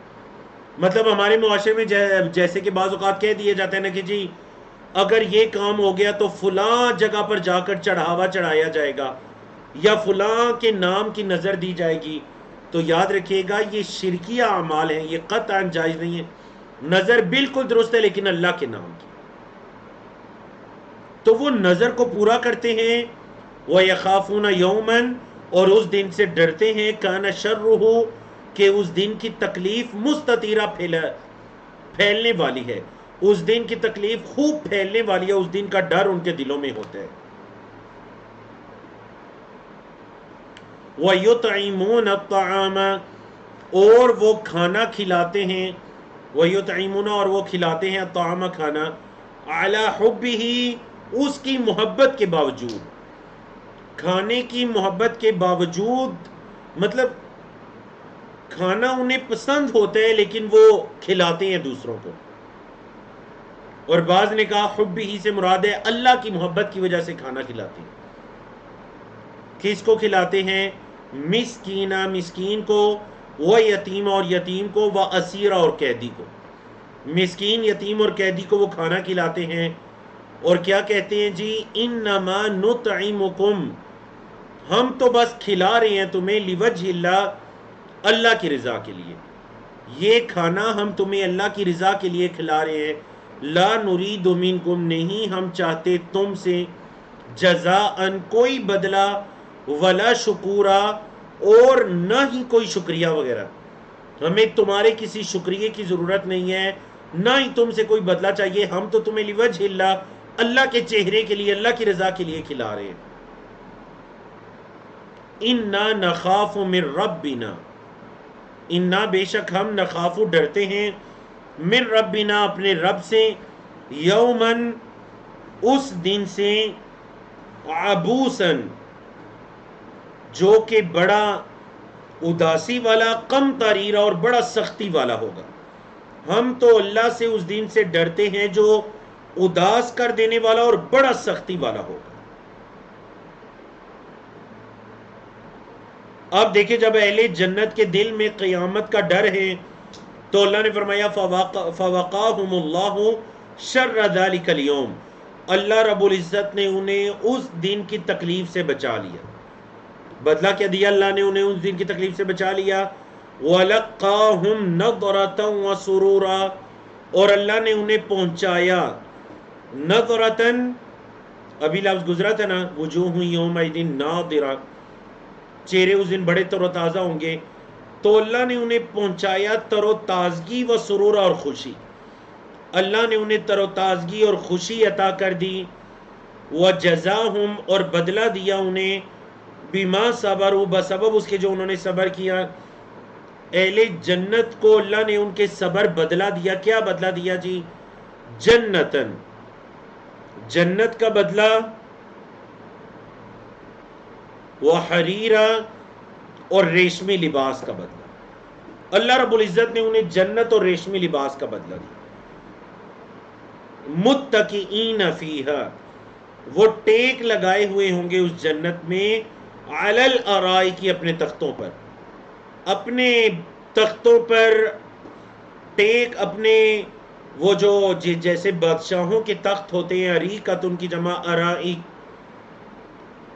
مطلب ہمارے معاشرے میں جیسے کہ بعض اوقات کہہ دیا جاتا ہے نا کہ جی اگر یہ کام ہو گیا تو فلاں جگہ پر جا کر چڑھاوا چڑھایا جائے گا یا فلاں کے نام کی نظر دی جائے گی. تو یاد رکھیے گا یہ شرکیہ اعمال ہیں، یہ قطعاً جائز نہیں ہے. نظر بالکل درست ہے لیکن اللہ کے نام کی. تو وہ نظر کو پورا کرتے ہیں. وَيَخَافُونَ يَوْمًا، اور اس دن سے ڈرتے ہیں كَانَ شَرُّهُ، کہ اس دن کی تکلیف مستطیرہ پھیلنے والی ہے. اس دن کی تکلیف خوب پھیلنے والی ہے، اس دن کا ڈر ان کے دلوں میں ہوتا ہے. وَيُطْعِمُونَ الطَّعَامَ، اور وہ کھانا کھلاتے ہیں. وَيُطْعِمُونَ، اور وہ کھلاتے ہیں الطَّعَامَ کھانا، عَلَى حُبِّهِ، اس کی محبت کے باوجود. کھانے کی محبت کے باوجود مطلب کھانا انہیں پسند ہوتا ہے لیکن وہ کھلاتے ہیں دوسروں کو. اور بعض نے کہا حُبِّهِ سے مراد ہے اللہ کی محبت کی وجہ سے کھانا کھلاتے ہیں. کس کو کھلاتے ہیں؟ مسکینہ، مسکین کو، و یتیم، اور یتیم کو، و اسیرہ، اور قیدی کو. مسکین، یتیم اور قیدی کو وہ کھانا کھلاتے ہیں. اور کیا کہتے ہیں جی انما نطعمکم، ہم تو بس کھلا رہے ہیں تمہیں لوجہ اللہ، اللہ کی رضا کے لیے. یہ کھانا ہم تمہیں اللہ کی رضا کے لیے کھلا رہے ہیں. لا نرید منکم، نہیں ہم چاہتے تم سے، جزاءً کوئی بدلہ، ولا شکورا، اور نہ ہی کوئی شکریہ وغیرہ. ہمیں تمہارے کسی شکریہ کی ضرورت نہیں ہے، نہ ہی تم سے کوئی بدلہ چاہیے. ہم تو تمہیں لوجہ اللہ، اللہ کے چہرے کے لیے، اللہ کی رضا کے لیے کھلا رہے ہیں. انا نخاف من ربنا، انا بے شک ہم نخاف ڈرتے ہیں، من ربنا اپنے رب سے، یومن اس دن سے، عبوسن جو کہ بڑا اداسی والا، کم تاریرا، اور بڑا سختی والا ہوگا. ہم تو اللہ سے اس دن سے ڈرتے ہیں جو اداس کر دینے والا اور بڑا سختی والا ہوگا. اب دیکھیں جب اہل جنت کے دل میں قیامت کا ڈر ہے تو اللہ نے فرمایا فوقاہم اللہ شر ذلک اليوم، اللہ رب العزت نے انہیں اس دن کی تکلیف سے بچا لیا. بدلہ کیا دیا اللہ نے انہیں اس دن کی تکلیف سے بچا لیا. وَلَقَّاهُمْ نَضْرَةً وَسُرُورًا، اور اللہ نے انہیں پہنچایا نظرتاً، ابھی لفظ گزرا تھا نا وجوہ یومئذ ناظرہ، چہرے اس دن بڑے تر و تازہ ہوں گے. تو اللہ نے انہیں پہنچایا تر و تازگی و سرور، اور خوشی. اللہ نے انہیں تر و تازگی اور خوشی عطا کر دی. وجزاہم، اور بدلہ دیا انہیں، بما صبروا، بسبب اس کے جو انہوں نے صبر کیا. اہل جنت کو اللہ نے ان کے صبر بدلہ دیا. کیا بدلہ دیا جی؟ جنتن، جنت کا بدلہ، وحریرا، اور ریشمی لباس کا بدلہ. اللہ رب العزت نے انہیں جنت اور ریشمی لباس کا بدلہ دیا. متکئین فیہا، وہ ٹیک لگائے ہوئے ہوں گے اس جنت میں، علی الارائک، اپنے تختوں پر، اپنے تختوں پر ٹیک، اپنے وہ جو جیسے بادشاہوں کے تخت ہوتے ہیں، اریکت ان کی جمع ارائک.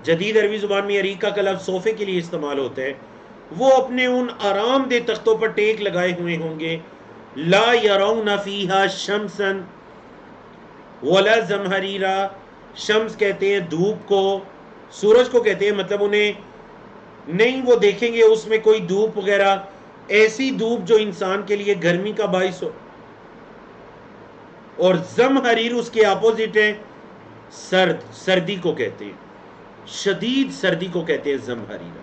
جدید عربی زبان میں اریکہ کا لفظ صوفے کے لیے استعمال ہوتا ہے. وہ اپنے ان آرام دہ تختوں پر ٹیک لگائے ہوئے ہوں گے. لا یرون فیہا شمسا ولا زمہریرا، شمس کہتے ہیں دھوپ کو، سورج کو کہتے ہیں، مطلب انہیں نہیں وہ دیکھیں گے اس میں کوئی دھوپ وغیرہ، ایسی دھوپ جو انسان کے لیے گرمی کا باعث ہو. اور زمہریر اس کے اپوزٹ ہے، سردی کو کہتے ہیں، شدید سردی کو کہتے ہیں زمہریرہ.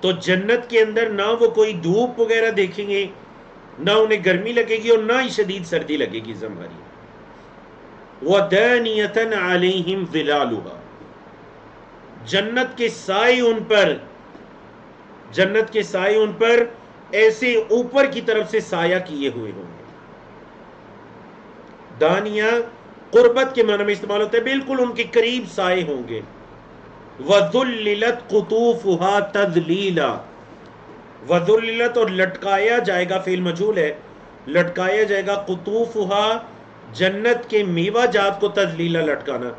تو جنت کے اندر نہ وہ کوئی دھوپ وغیرہ دیکھیں گے، نہ انہیں گرمی لگے گی اور نہ ہی شدید سردی لگے گی. زمہریرہ. وَدَانِيَةً عَلَيْهِمْ ظِلَالُهَا، جنت کے سائے ان پر، جنت کے سائے ان پر ایسے اوپر کی طرف سے سایہ کیے ہوئے ہوں گے. دانیہ قربت کے معنی میں استعمال ہوتا ہے، بالکل ان کے قریب سائے ہوں گے. وَذُلِّلَتْ قُطُوفُهَا تَذْلِيلًا، وَذُلِّلَتْ اور لٹکایا جائے گا، فعل مجہول ہے، لٹکایا جائے گا، قطوفها جنت کے میوہ جات کو، تذلیلا لٹکانا،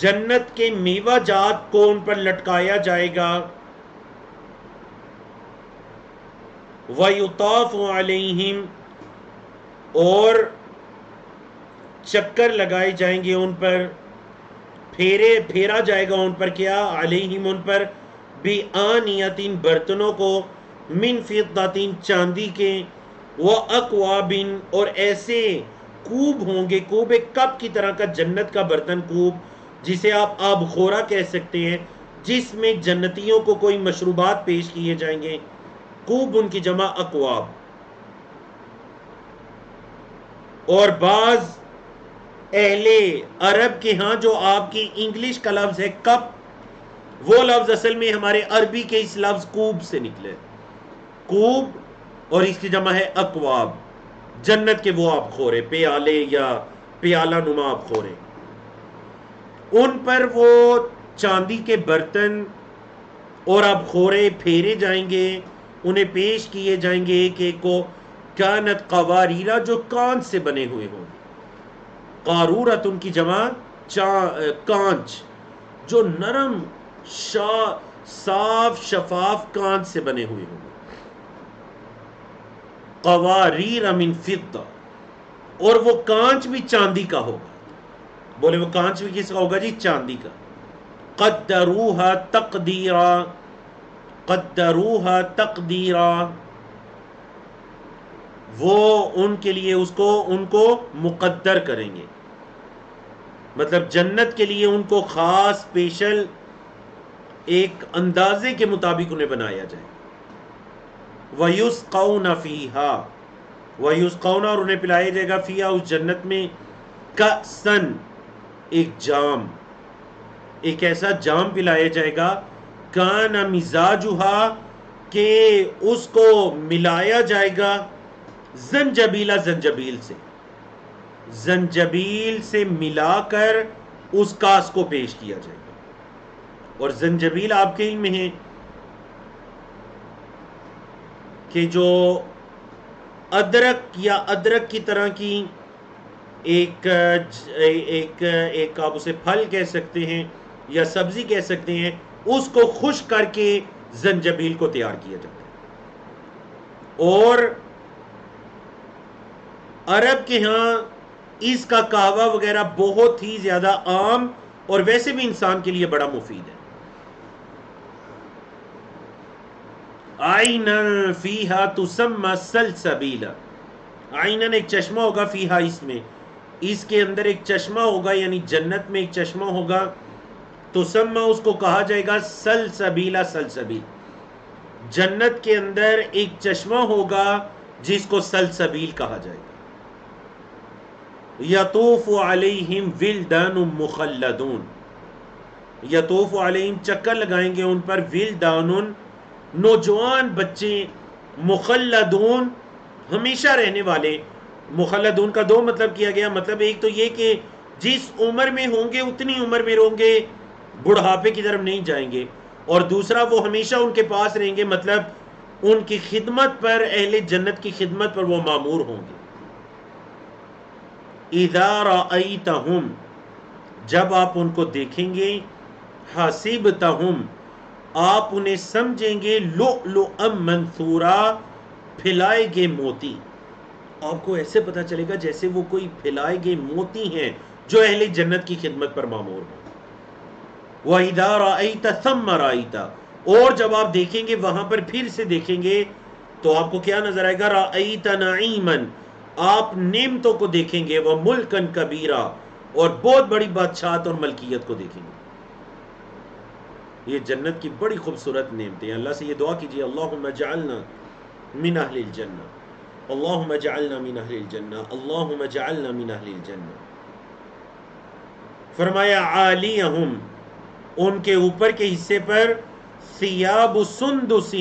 جنت کے میوہ جات کو ان پر لٹکایا جائے گا. وَيُطَافُ عَلَيْهِمْ، اور چکر لگائے جائیں گے ان پر، پھیرا جائے گا ان پر، کیا علیہم ان پر، بِآنِیَةٍ برتنوں کو، من فِضَّةٍ چاندی کے، وَأَكْوَابٍ اور ایسے کوب ہوں گے، کوب ایک کپ کی طرح کا جنت کا برتن، کوب جسے آپ آب خورا کہہ سکتے ہیں، جس میں جنتیوں کو کوئی مشروبات پیش کیے جائیں گے. کوب ان کی جمع اکواب. اور بعض اہل عرب کے ہاں جو آپ کی انگلش کا لفظ ہے کپ، وہ لفظ اصل میں ہمارے عربی کے اس لفظ کوب سے نکلے. کوب اور اس کی جمع ہے اکواب، جنت کے وہ آب خورے، پیالے یا پیالہ نما آب خورے. ان پر وہ چاندی کے برتن اور آب خورے پھیرے جائیں گے، انہیں پیش کیے جائیں گے ایک ایک کو. کانت قواریرا، جو کانچ سے بنے ہوئے ہوں. قارورت ان کی جمع کانچ، جو نرم صاف شفاف کانچ سے بنے ہوئے ہوں. قواریر من فضہ، اور وہ کانچ بھی چاندی کا ہوگا. بولے وہ کانچ بھی کس کا ہوگا جی؟ چاندی کا. قدروہا تقدیرا، قدروہا تقدیرا، وہ ان کے لیے ان کو مقدر کریں گے، مطلب جنت کے لیے ان کو خاص اسپیشل ایک اندازے کے مطابق انہیں بنایا جائے. وَيُسْقَوْنَ فِيهَا، وَيُسْقَوْنَ اور انہیں پلایا جائے گا، فیہا اس جنت میں، کأسن ایک جام، ایک ایسا جام پلایا جائے گا، کان مزاجہا کہ اس کو ملایا جائے گا، زنجبیلا زنجبیل سے، زنجبیل سے ملا کر اس کاس کو پیش کیا جائے گا. اور زنجبیل آپ کے علم میں ہے کہ جو ادرک یا ادرک کی طرح کی ایک آپ اسے پھل کہہ سکتے ہیں یا سبزی کہہ سکتے ہیں، اس کو خشک کر کے زنجبیل کو تیار کیا جاتا ہے. اور عرب کے ہاں اس کا قہوہ وغیرہ بہت ہی زیادہ عام اور ویسے بھی انسان کے لیے بڑا مفید ہے. عینن فیہا تسمی سلسبیلا، عینن ایک چشمہ ہوگا، فیہا اس میں، اس کے اندر ایک چشمہ ہوگا، یعنی جنت میں ایک چشمہ ہوگا، تسمی اس کو کہا جائے گا سلسبیلا، سلسبیل. جنت کے اندر ایک چشمہ ہوگا جس کو سلسبیل کہا جائے گا. یطوف علیہم ولدان مخلدون، یطوف علیہم چکر لگائیں گے ان پر، ولدان نوجوان بچے، مخلدون ہمیشہ رہنے والے. مخلدون کا دو مطلب کیا گیا. مطلب ایک تو یہ کہ جس عمر میں ہوں گے اتنی عمر میں رہیں گے، بڑھاپے کی طرف نہیں جائیں گے. اور دوسرا وہ ہمیشہ ان کے پاس رہیں گے، مطلب ان کی خدمت پر، اہل جنت کی خدمت پر وہ مامور ہوں گے. اذا رأیتہم، جب آپ ان کو دیکھیں گے، حسبتہم، آپ انہیں سمجھیں گے لؤلؤا منثورا، پھیلائے گئے موتی. آپ کو ایسے پتہ چلے گا جیسے وہ کوئی پھیلائے گئے موتی ہیں جو اہل جنت کی خدمت پر مامور ہوں. وَإِذَا رَأَيْتَ ثَمَّ رَأَيْتَ، اور جب آپ دیکھیں گے وہاں پر پھر سے دیکھیں گے تو آپ کو کیا نظر آئے گا؟ رَأَيْتَ نَعِيمًا، آپ نعمتوں کو دیکھیں گے، وَمُلْكًا كَبِيرًا، اور بہت بڑی بادشاہت اور ملکیت کو دیکھیں گے. یہ جنت کی بڑی خوبصورت نعمتیں ہیں. اللہ سے یہ دعا کیجیے، اللہم اجعلنا من اہل الجنہ، اللہم اجعلنا من اہل الجنہ، اللہم اجعلنا من اہل الجنہ. فرمایا عالیہم، ان کے اوپر کے حصے پر، ثیاب سندس،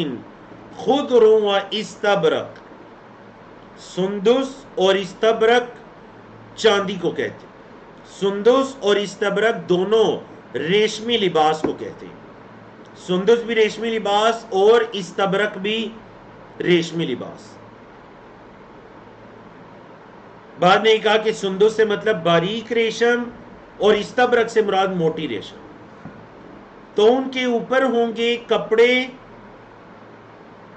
خضر و استبرق. سندس اور استبرق چاندی کو کہتے ہیں. سندس اور استبرق دونوں ریشمی لباس کو کہتے ہیں. سندس بھی ریشمی لباس اور استبرق بھی ریشمی لباس. بعد نے کہا کہ سندس سے مطلب باریک ریشم اور استبرق سے مراد موٹی ریشم. تو ان کے اوپر ہوں گے کپڑے.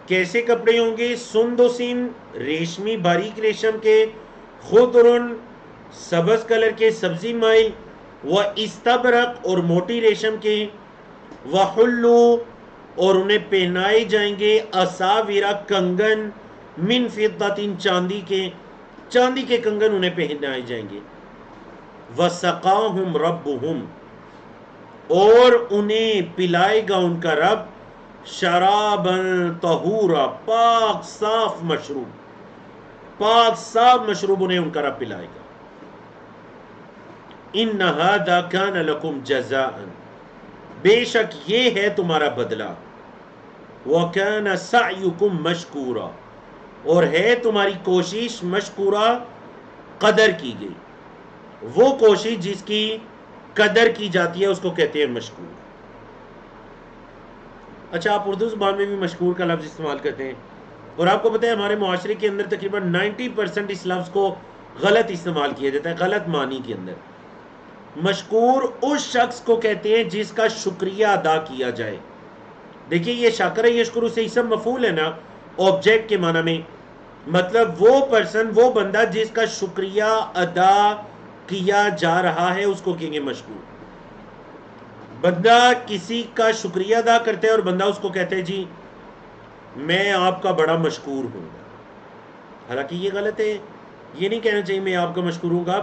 کیسے کپڑے ہوں گے؟ سندسین، ریشمی باریک ریشم کے، خضرن، سبز کلر کے، سبزی مائل، و استبرق، اور موٹی ریشم کے، وحلو، اور انہیں پہنائے جائیں گے، اساورا، کنگن، من فضۃ، چاندی کے، چاندی کے کنگن انہیں پہنائے جائیں گے. وسقاہم ربہم، اور انہیں پلائے گا ان کا رب، شرابا طہورا، پاک صاف مشروب، پاک صاف مشروب انہیں ان کا رب پلائے گا. ان ھذا کان لکم جزاء، بے شک یہ ہے تمہارا بدلہ. وَكَانَ سَعْيُكُمْ مَشْكُورًا، اور ہے تمہاری کوشش مشکورہ، قدر کی گئی. وہ کوشش جس کی قدر کی جاتی ہے اس کو کہتے ہیں مشکور. اچھا، آپ اردو زبان میں بھی مشکور کا لفظ استعمال کرتے ہیں، اور آپ کو پتہ ہے ہمارے معاشرے کے اندر تقریباً 90% اس لفظ کو غلط استعمال کیا جاتا ہے، غلط معنی کے اندر. مشکور اس شخص کو کہتے ہیں جس کا شکریہ ادا کیا جائے. دیکھیے یہ شاکر یشکر سے اسم مفعول ہے نا، آبجیکٹ کے معنی میں. مطلب وہ پرسن، وہ بندہ جس کا شکریہ ادا کیا جا رہا ہے اس کو کہیں گے مشکور. بندہ کسی کا شکریہ ادا کرتا ہے اور بندہ اس کو کہتا ہے جی میں آپ کا بڑا مشکور ہوں گا. حالانکہ یہ غلط ہے. یہ نہیں کہنا چاہیے میں آپ کا مشکور ہوں گا،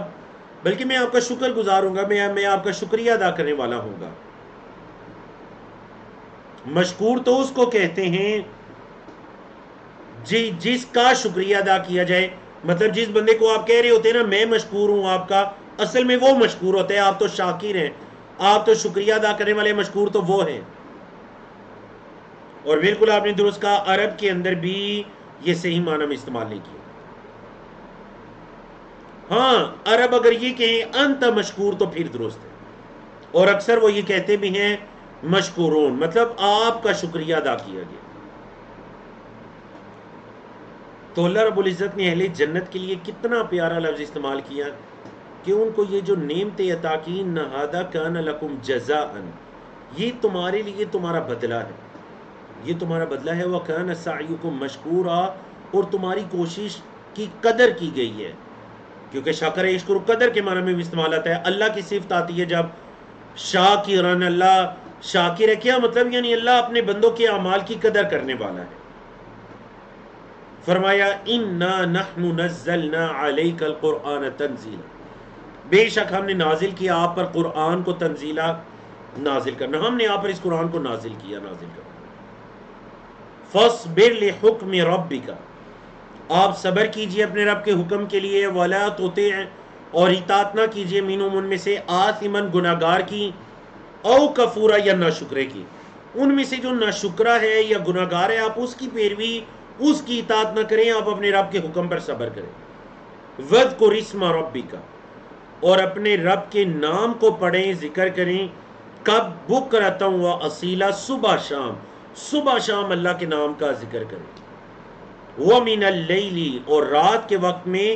بلکہ میں آپ کا شکر گزار ہوں گا، میں آپ کا شکریہ ادا کرنے والا ہوں گا. مشکور تو اس کو کہتے ہیں جی جس کا شکریہ ادا کیا جائے. مطلب جس بندے کو آپ کہہ رہے ہوتے ہیں نا میں مشکور ہوں آپ کا، اصل میں وہ مشکور ہوتا ہے. آپ تو شاکر ہیں، آپ تو شکریہ ادا کرنے والے، مشکور تو وہ ہیں. اور بالکل آپ نے درست کہا، عرب کے اندر بھی یہ صحیح معنی میں استعمال نہیں کیا. ہاں عرب اگر یہ کہیں انت مشکور تو پھر درست ہے، اور اکثر وہ یہ کہتے بھی ہیں مشکورون، مطلب آپ کا شکریہ ادا کیا گیا. تو اللہ رب العزت نے اہل جنت کے لیے کتنا پیارا لفظ استعمال کیا کہ ان کو یہ جو نعمتیں عطا کی، ان ھذا کان لکم جزاء، یہ تمہارے لیے تمہارا بدلہ ہے، یہ تمہارا بدلہ ہے. وَكَانَ سَعْيُكُمْ مَشْكُورًا، اور تمہاری کوشش کی قدر کی گئی ہے. کیونکہ شاکر یشکر قدر کے معنی میں بھی استعمال آتا ہے. اللہ کی صفت آتی ہے جب شاکرن، اللہ شاکر ہے. کیا مطلب؟ یعنی اللہ اپنے بندوں کے اعمال کی قدر کرنے والا ہے. فرمایا اِنَّا نَحْنُ نَزَّلْنَا عَلَيْكَ الْقُرْآنَ تَنزِيلًا، بے شک ہم نے نازل کیا آپ پر قرآن کو تنزیلا، نازل کرنا. ہم نے آپ پر اس قرآن کو نازل کیا، نازل کرنا. فَاصْبِرْ لِحُکْمِ رَبِّكَ، آپ صبر کیجئے اپنے رب کے حکم کے لیے. وَلَا تُطِعْ، اور اطاعت نہ کیجئے، منہم ان میں سے، آثمًا گناہگار کی، او کفورا یا ناشکرے کی. ان میں سے جو ناشکرا ہے یا گناہگار ہے آپ اس کی پیروی، اس کی اطاعت نہ کریں، آپ اپنے رب کے حکم پر صبر کریں۔ وَاذْكُرِ اسْمَ رَبِّكَ، اور اپنے رب کے نام کو پڑھیں، ذکر کریں، کب بکرۃ و اصیلا، صبح شام، صبح شام اللہ کے نام کا ذکر کریں۔ وَمِنَ اللَّيْلِ، اور رات کے وقت میں،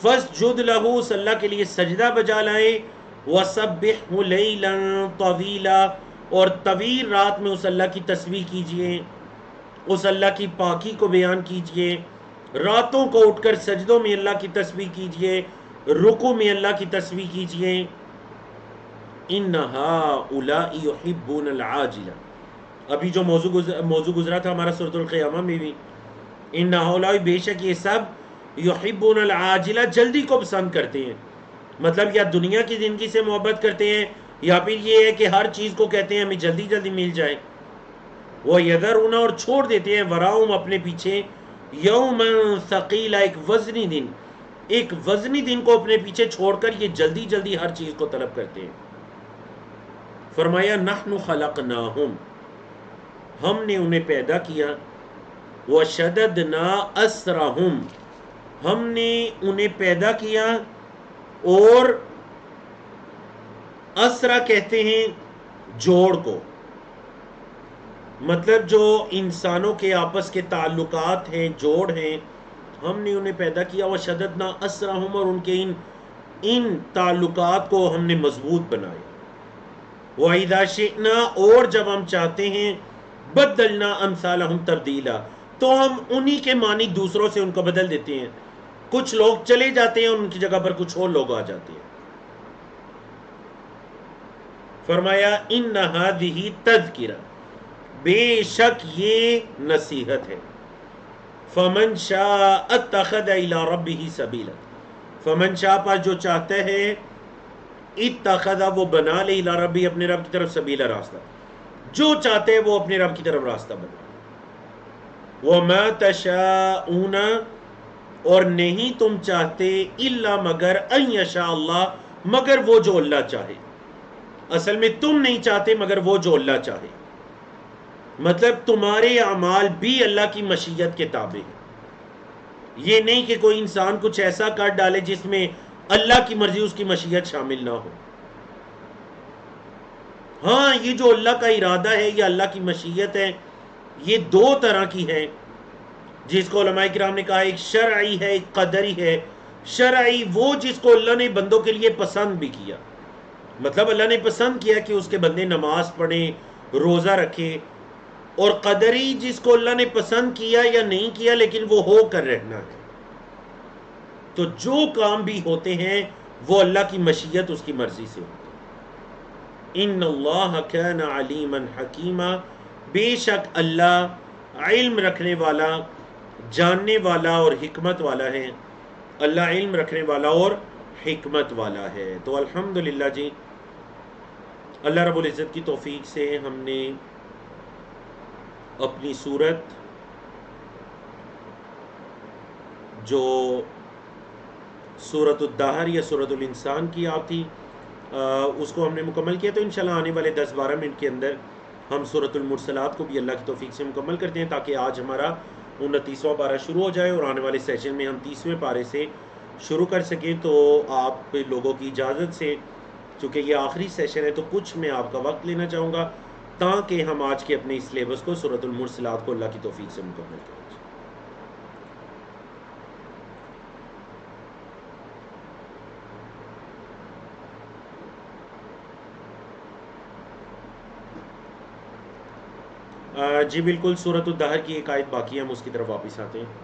فَاسْجُدْ لَهُ، اس اللہ کے لیے سجدہ بجا لائیں، وَسَبِّحْهُ لَيْلًا طَوِيلًا، اور طویل رات میں اس اللہ کی تسبیح کیجئے، اس اللہ کی پاکی کو بیان کیجئے، راتوں کو اٹھ کر سجدوں میں اللہ کی تسبیح کیجئے، رکوع میں اللہ کی تسبیح کیجئے۔ اِنَّ هَٰؤُلَاءِ يُحِبُّونَ الْعَاجِلَةَ، ابھی جو موضوع گزرا تھا ہمارا سورۃ القیامہ میں بھی، ان ہؤلاء، بے شک یہ سب، یحبون العاجلہ، جلدی کو پسند کرتے ہیں، مطلب یا دنیا کی زندگی سے محبت کرتے ہیں، یا پھر یہ ہے کہ ہر چیز کو کہتے ہیں ہمیں جلدی جلدی مل جائے۔ وہ یذرون، اور چھوڑ دیتے ہیں، وراؤم، اپنے پیچھے، یوم ثقیلا، ایک وزنی دن، ایک وزنی دن کو اپنے پیچھے چھوڑ کر یہ جلدی جلدی ہر چیز کو طلب کرتے ہیں۔ فرمایا نحن خلقناہم، ہم نے انہیں پیدا کیا، وَشَدَدْنَا أَسْرَهُمْ، ہم نے انہیں پیدا کیا، اور اسرا کہتے ہیں جوڑ کو، مطلب جو انسانوں کے آپس کے تعلقات ہیں، جوڑ ہیں، ہم نے انہیں پیدا کیا، وَشَدَدْنَا أَسْرَهُمْ، اور ان کے ان تعلقات کو ہم نے مضبوط بنایا۔ وَإِذَا شِئْنَا، اور جب ہم چاہتے ہیں، بَدَّلْنَا أَمْثَالَهُمْ تَبْدِيلًا، تو ہم انہی کے معنی دوسروں سے ان کو بدل دیتے ہیں، کچھ لوگ چلے جاتے ہیں، ان کی جگہ پر کچھ اور لوگ آ جاتے ہیں۔ فرمایا ان هذه تذکرہ، بے شک یہ نصیحت ہے، فمن شاء اتخذ الى ربه سبیلا، فمن شاء، پر جو چاہتا ہے، اتخذ، وہ بنا لے، الى ربی، اپنے رب کی طرف، سبیلا، راستہ، جو چاہتے ہیں وہ اپنے رب کی طرف راستہ بنا۔ وما تشاءون، اور نہیں تم چاہتے، الا، مگر، ان یشاء اللہ، مگر وہ جو اللہ چاہے، اصل میں تم نہیں چاہتے مگر وہ جو اللہ چاہے، مطلب تمہارے اعمال بھی اللہ کی مشیت کے تابع ہیں، یہ نہیں کہ کوئی انسان کچھ ایسا کر ڈالے جس میں اللہ کی مرضی، اس کی مشیت شامل نہ ہو۔ ہاں، یہ جو اللہ کا ارادہ ہے، یہ اللہ کی مشیت ہے، یہ دو طرح کی ہے، جس کو علماء کرام نے کہا ایک شرعی ہے، ایک قدری ہے۔ شرعی وہ جس کو اللہ نے بندوں کے لیے پسند بھی کیا، مطلب اللہ نے پسند کیا کہ اس کے بندے نماز پڑھیں، روزہ رکھیں، اور قدری جس کو اللہ نے پسند کیا یا نہیں کیا لیکن وہ ہو کر رہنا ہے۔ تو جو کام بھی ہوتے ہیں وہ اللہ کی مشیت، اس کی مرضی سے ہوتے ہیں۔ ان اللہ کان علیما حکیما، بے شک اللہ علم رکھنے والا، جاننے والا اور حکمت والا ہے، اللہ علم رکھنے والا اور حکمت والا ہے۔ تو الحمدللہ جی، اللہ رب العزت کی توفیق سے ہم نے اپنی صورت جو سورۃ الدہر یا سورۃ الانسان کی آپ تھی، اس کو ہم نے مکمل کیا۔ تو انشاءاللہ آنے والے 10-12 منٹ کے اندر ہم سورۃ المرسلات کو بھی اللہ کی توفیق سے مکمل کرتے ہیں، تاکہ آج ہمارا 29واں پارہ شروع ہو جائے اور آنے والے سیشن میں ہم 30ویں پارے سے شروع کر سکیں۔ تو آپ لوگوں کی اجازت سے، چونکہ یہ آخری سیشن ہے، تو کچھ میں آپ کا وقت لینا چاہوں گا تاکہ ہم آج کے اپنے اس سلیبس کو، سورۃ المرسلات کو، اللہ کی توفیق سے مکمل کریں۔ جی بالکل، سورۃ الدہر کی ایک آیت باقی ہے، ہم اس کی طرف واپس آتے ہیں۔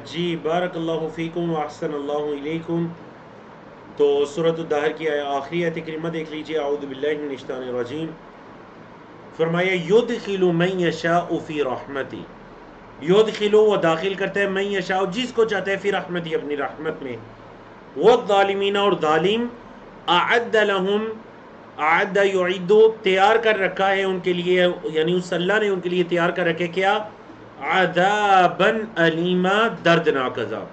جی بارک اللہ فیکم و احسن اللہ علیکم. تو سورۃ الدہر کی آخری آیت کریمہ دیکھ لیجیے. اعوذ باللہ من الشیطان الرجیم. فرمایا یدخل من یشاء فی رحمتی. یدخل وہ داخل کرتا ہے من یشاء جس کو چاہتا ہے فی رحمتی اپنی رحمت میں. والظالمین اور ظالم اعد لہم اعد یعد تیار کر رکھا ہے ان کے لیے، یعنی اس اللہ نے ان کے لیے تیار کر رکھے کیا؟ عذابا علیما دردناک عذاب.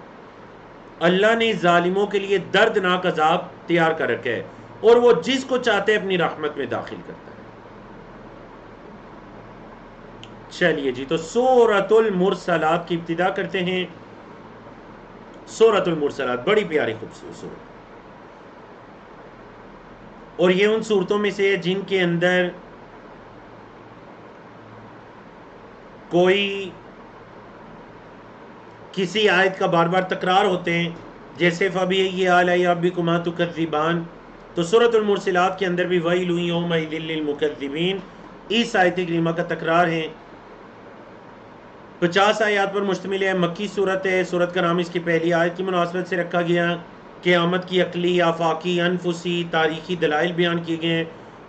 اللہ نے ظالموں کے لیے دردناک عذاب تیار کر رکھا ہے اور وہ جس کو چاہتے اپنی رحمت میں داخل کرتا ہے. چلیے جی، تو سورۃ المرسلات کی ابتدا کرتے ہیں. سورۃ المرسلات بڑی پیاری خوبصورت سورت، اور یہ ان صورتوں میں سے جن کے اندر کوئی کسی آیت کا بار بار تکرار ہوتے ہیں، جیسے فَبِأَيِّ آلَاءِ رَبِّكُمَا تُكَذِّبَانِ. تو سورۃ المرسلات کے اندر بھی وَيْلٌ يَوْمَئِذٍ لِّلْمُكَذِّبِينَ اس آیت کریمہ کا تکرار ہے. 50 آیات پر مشتمل ہے، مکی صورت ہے. صورت کا نام اس کی پہلی آیت کی مناسبت سے رکھا گیا. قیامت کی عقلی، آفاقی، انفسی، تاریخی دلائل بیان کیے گئے ہیں.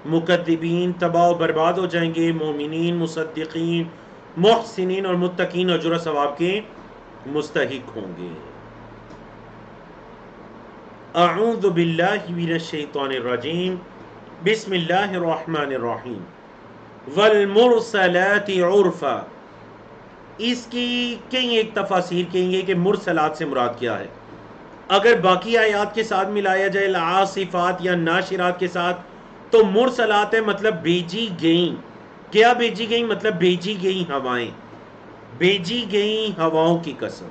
مکذبین تباہ و برباد ہو جائیں گے، مومنین، مصدقین، محسنین اور متقین اجر و ثواب کے مستحق ہوں گے. اعوذ باللہ من الشیطان الرجیم. بسم اللہ الرحمن الرحیم. والمرسلات عرفا. اس کی کئی ایک تفاسیر کہیں گے کہ مرسلات سے مراد کیا ہے. اگر باقی آیات کے ساتھ ملایا جائے العاصفات یا ناشرات کے ساتھ، تو مرسلات ہے مطلب بھیجی گئیں. کیا بھیجی گئیں؟ مطلب بھیجی گئیں ہوائیں، بھیجی گئیں ہواؤں کی قسم.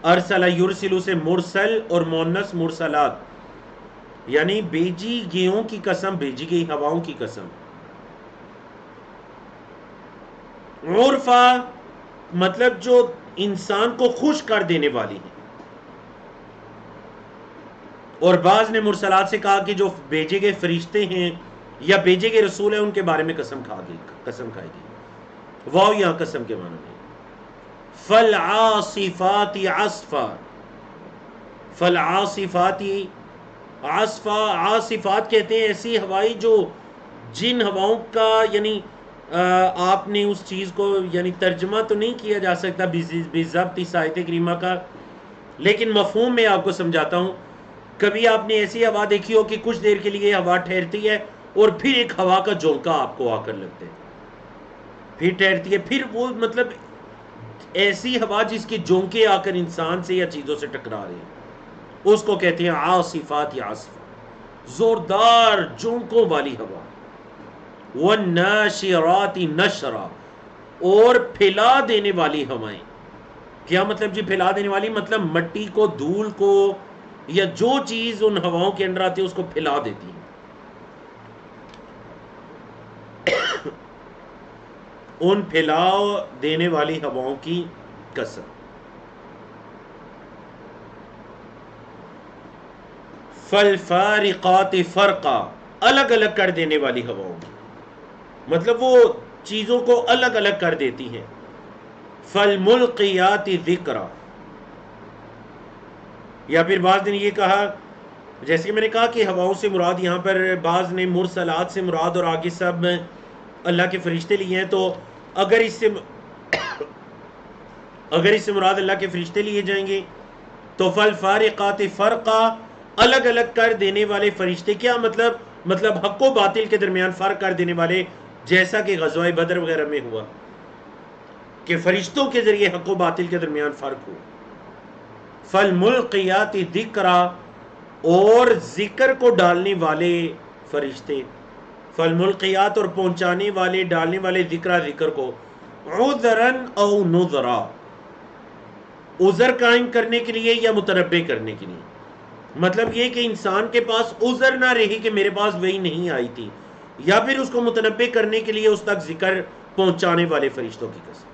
ارسل یرسلو سے مرسل اور مونس مرسلات، یعنی بھیجی گئیوں کی قسم، بھیجی گئی ہواؤں کی قسم. عرفا مطلب جو انسان کو خوش کر دینے والی ہیں. اور بعض نے مرسلات سے کہا کہ جو بھیجے گئے فرشتے ہیں یا بھیجے گئے رسول ہیں ان کے بارے میں قسم کھائے گی. واو یہاں قسم کے معنی میں. فالعاصفات عصفا. فالعاصفات عصفا. عاصفات کہتے ہیں ایسی ہوائی جو جن ہواؤں کا یعنی آپ نے اس چیز کو یعنی ترجمہ تو نہیں کیا جا سکتا بالضبط اس آیت کریمہ کا، لیکن مفہوم میں آپ کو سمجھاتا ہوں. کبھی آپ نے ایسی ہوا دیکھی ہو کہ کچھ دیر کے لیے ہوا ٹھہرتی ہے اور پھر ایک ہوا کا جھونکا آپ کو آ کر لگتا ہے، پھر ٹھہرتی ہے، پھر وہ مطلب ایسی ہوا جس کی جھونکے آ کر انسان سے یا چیزوں سے ٹکرا رہے ہیں، اس کو کہتے ہیں عاصفات یا عاصفہ. زوردار جھونکوں والی ہوا. والناشرات نشرا. اور پھیلا دینے والی ہوائیں. کیا مطلب جی پھیلا دینے والی؟ مطلب مٹی کو، دھول کو، یا جو چیز ان ہواؤں کے اندر آتی ہے اس کو پھیلا دیتی ہے. ان پھیلاؤ دینے والی ہواؤں کی قسم. فالفارقات فرقا. الگ الگ کر دینے والی ہواؤں کی، مطلب وہ چیزوں کو الگ الگ کر دیتی ہیں. فالملقیات ذکرا. یا پھر بعض نے یہ کہا، جیسے کہ میں نے کہا کہ ہواؤں سے مراد یہاں پر بعض نے مرسلات سے مراد اور آگے سب اللہ کے فرشتے لیے ہیں. تو اگر اس سے مراد اللہ کے فرشتے لیے جائیں گے تو فالفارقات فرقا، الگ الگ کر دینے والے فرشتے. کیا مطلب حق و باطل کے درمیان فرق کر دینے والے، جیسا کہ غزوہ بدر وغیرہ میں ہوا کہ فرشتوں کے ذریعے حق و باطل کے درمیان فرق ہو. فالملقیات ذکرا. اور ذکر کو ڈالنے والے فرشتے. فالملقیات اور پہنچانے والے، ڈالنے والے ذکر کو. عذرن او نذرا. عذر قائم کرنے کے لیے یا متنبع کرنے کے لیے. مطلب یہ کہ انسان کے پاس عذر نہ رہی کہ میرے پاس وہی نہیں آئی تھی، یا پھر اس کو متنبع کرنے کے لیے اس تک ذکر پہنچانے والے فرشتوں کی قسم.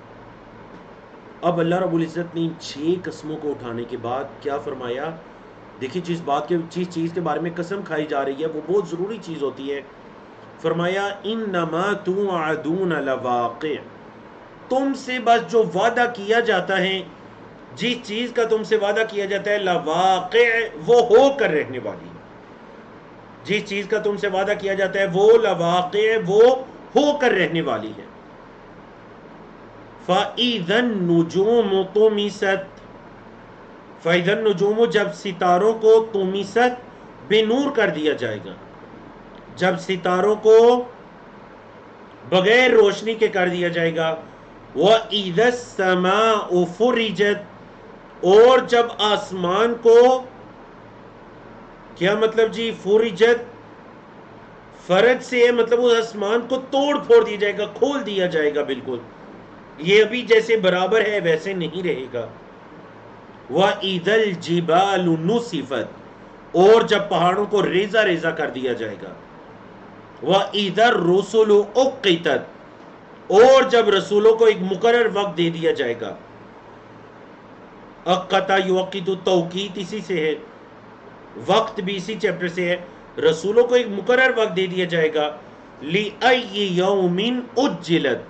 اب اللہ رب العزت نے ان 6 قسموں کو اٹھانے کے بعد کیا فرمایا؟ دیکھیے جس چیز کے بارے میں قسم کھائی جا رہی ہے وہ بہت ضروری چیز ہوتی ہے. فرمایا انما توعدون لواقع. تم سے بس جو وعدہ کیا جاتا ہے، جس چیز کا تم سے وعدہ کیا جاتا ہے، لواقع، وہ ہو کر رہنے والی ہے. جس چیز کا تم سے وعدہ کیا جاتا ہے وہ لواقع، وہ ہو کر رہنے والی ہے. فَإِذَا النُّجُومُ طُمِسَتْ، فَإِذَا النُّجُومُ، جب ستاروں کو، طُمِسَتْ، بے نور کر دیا جائے گا، جب ستاروں کو بغیر روشنی کے کر دیا جائے گا. وَإِذَا السَّمَاءُ فُرِجَتْ، اور جب آسمان کو، کیا مطلب جی فرجت؟ فرج سے ہے مطلب اس آسمان کو توڑ پھوڑ دیا جائے گا، کھول دیا جائے گا بالکل. یہ ابھی جیسے برابر ہے ویسے نہیں رہے گا. وَإِذَا الْجِبَالُ نُسِفَتْ، اور جب پہاڑوں کو ریزہ ریزہ کر دیا جائے گا. وَإِذَا الرُّسُلُ أُقِّتَتْ، اور جب رسولوں کو ایک مقرر وقت دے دیا جائے گا. اقتا یوقت، توقیت اسی سے ہے، وقت بھی اسی چیپٹر سے ہے. رسولوں کو ایک مقرر وقت دے دیا جائے گا. لِأَيِّ يَوْمٍ أُجِّلَتْ،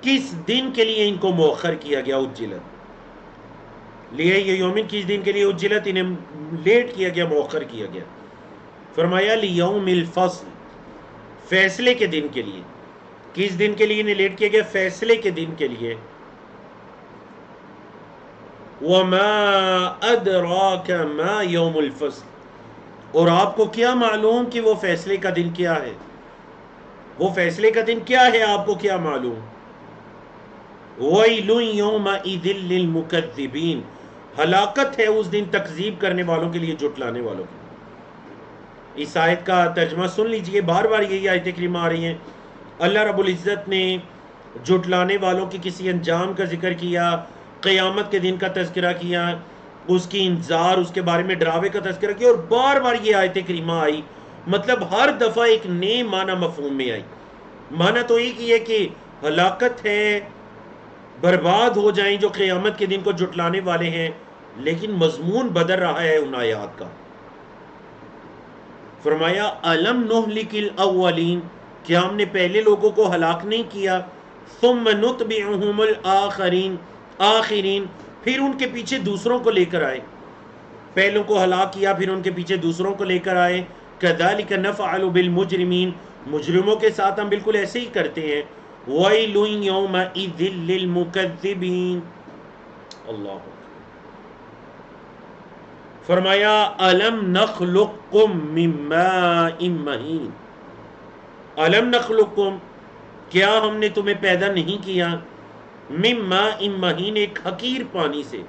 کس دن کے لیے ان کو مؤخر کیا گیا. اجلت، لِأَيِّ يَوْمٍ، کس دن کے لیے، اجلت، انہیں لیٹ کیا گیا، مؤخر کیا گیا. فرمایا لِيَوْمِ الْفَصْلِ، فیصلے کے دن کے لیے. کس دن کے لیے انہیں لیٹ کیا گیا؟ فیصلے کے دن کے لیے. وَمَا أَدْرَاكَ مَا يَوْمُ الْفَصْلِ، اور آپ کو کیا معلوم کہ وہ فیصلے کا دن کیا ہے؟ وہ فیصلے کا دن کیا ہے، آپ کو کیا معلوم؟ وَيْلٌ يَوْمَئِذٍ لِّلْمُكَذِّبِينَ، ہلاکت ہے اس دن تکذیب کرنے والوں کے لیے، جھٹلانے والوں کے لیے. اس آیت کا ترجمہ سن لیجئے، بار بار یہی آیتیں کریمہ آ رہی ہیں. اللہ رب العزت نے جھٹلانے والوں کی کسی انجام کا ذکر کیا، قیامت کے دن کا تذکرہ کیا، اس کی انذار، اس کے بارے میں ڈراوے کا تذکرہ کیا، اور بار بار یہ آیت کریمہ آئی. مطلب ہر دفعہ ایک نئے معنی مفہوم میں آئی. معنی تو ایک ہی ہے کہ ہلاکت ہے، برباد ہو جائیں جو قیامت کے دن کو جھٹلانے والے ہیں، لیکن مضمون بدل رہا ہے ان آیات کا. فرمایا الم نہلک الاولین، کیا ہم نے پہلے لوگوں کو ہلاک نہیں کیا؟ ثم نتبعہم الاخرین، آخرین، پھر ان کے پیچھے دوسروں کو لے کر آئے. پہلوں کو ہلاک کیا، پھر ان کے پیچھے دوسروں کو لے کر آئے. کذالک نفعل بالمجرمین، مجرموں کے ساتھ ہم بالکل ایسے ہی کرتے ہیں. ویل یومئذ للمکذبین. اللہ، فرمایا الم نخلقکم من ماء مہین، الم نخلقکم، کیا ہم نے تمہیں پیدا نہیں کیا، من ماء مہین، ایک حقیر پانی سے.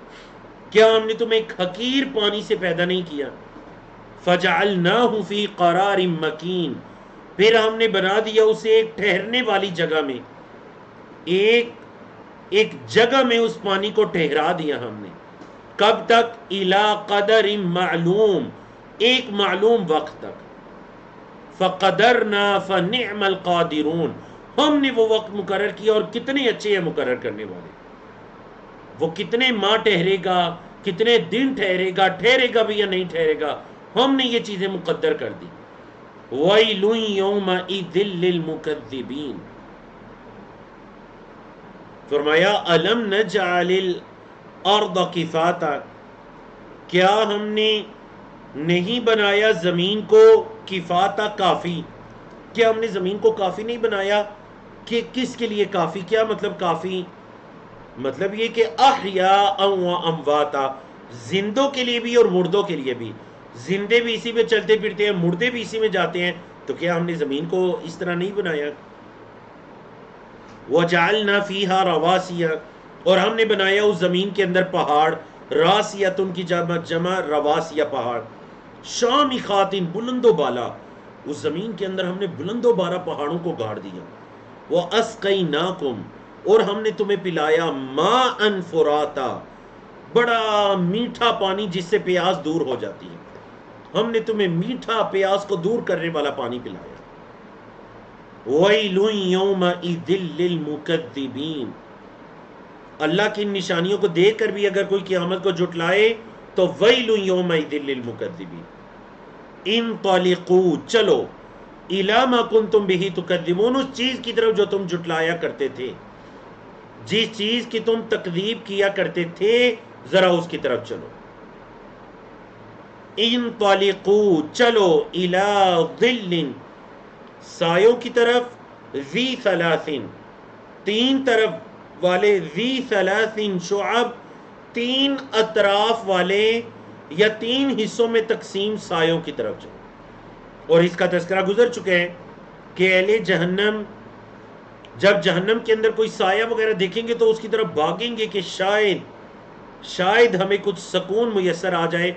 کیا ہم نے تمہیں ایک حقیر پانی سے پیدا نہیں کیا؟ فجعلناہ فی قرار مکین، پھر ہم نے بنا دیا اسے ایک ٹھہرنے والی جگہ میں، ایک جگہ میں اس پانی کو ٹھہرا دیا ہم نے. کب تک؟ الی قدر معلوم، ایک معلوم وقت تک. فقدرنا فنعم القادرون، ہم نے وہ وقت مقرر کیا، اور کتنے اچھے ہیں مقرر کرنے والے. وہ کتنے ماہ ٹھہرے گا، کتنے دن ٹھہرے گا، ٹھہرے گا بھی یا نہیں ٹھہرے گا، ہم نے یہ چیزیں مقدر کر دی. وَيْلٌ يَوْمَئِذٍ لِّلْمُكَذِّبِينَ. فرمایا الم نجعل الارض کفاتا، کیا ہم نے نہیں بنایا زمین کو کفاتا، کافی. کیا ہم نے زمین کو کافی نہیں بنایا؟ کہ کس کے لیے کافی؟ کیا مطلب کافی؟ مطلب یہ کہ احیاء و امواتا، زندوں کے لیے بھی اور مردوں کے لیے بھی. زندے بھی اسی میں چلتے پھرتے ہیں، مردے بھی اسی میں جاتے ہیں، تو کیا ہم نے زمین کو اس طرح نہیں بنایا؟ وَجَعَلْنَا فِيهَا رَوَاسِيَ، اور ہم نے بنایا اس زمین کے اندر پہاڑ. راسیت، ان کی جمع رواسیہ، پہاڑ. شامخات، بلند و بالا، اس زمین کے اندر ہم نے بلند و بالا پہاڑوں کو گاڑ دیا. وَأَسْقَيْنَاكُمْ، اور ہم نے تمہیں پلایا ماءً فراتا، بڑا میٹھا پانی جس سے پیاس دور ہو جاتی ہے. ہم نے تمہیں میٹھا، پیاس کو دور کرنے والا پانی پلایا. وَيْلٌ يَوْمَئِذٍ لِّلْمُكَذِّبِينَ، اللہ کی نشانیوں کو دیکھ کر بھی اگر کوئی قیامت کو جھٹلائے تو وَيْلٌ يَوْمَئِذٍ لِّلْمُكَذِّبِينَ. انطلقوا، چلو، اِلَىٰ مَا كُنتُم بِهِ تُكَذِّبُونَ، اس چیز کی طرف جو تم جھٹلایا کرتے تھے. جس چیز کی تم تکذیب کیا کرتے تھے ذرا اس کی طرف چلو. انطلقوا چلو الی ظل سایوں کی طرف ذی ثلاثن تین طرف والے ذی ثلاثن شعب تین اطراف والے یا تین حصوں میں تقسیم سایوں کی طرف چلو. اور اس کا تذکرہ گزر چکا ہے کہ اہل جہنم جب جہنم کے اندر کوئی سایہ وغیرہ دیکھیں گے تو اس کی طرف بھاگیں گے کہ شاید ہمیں کچھ سکون میسر آ جائے،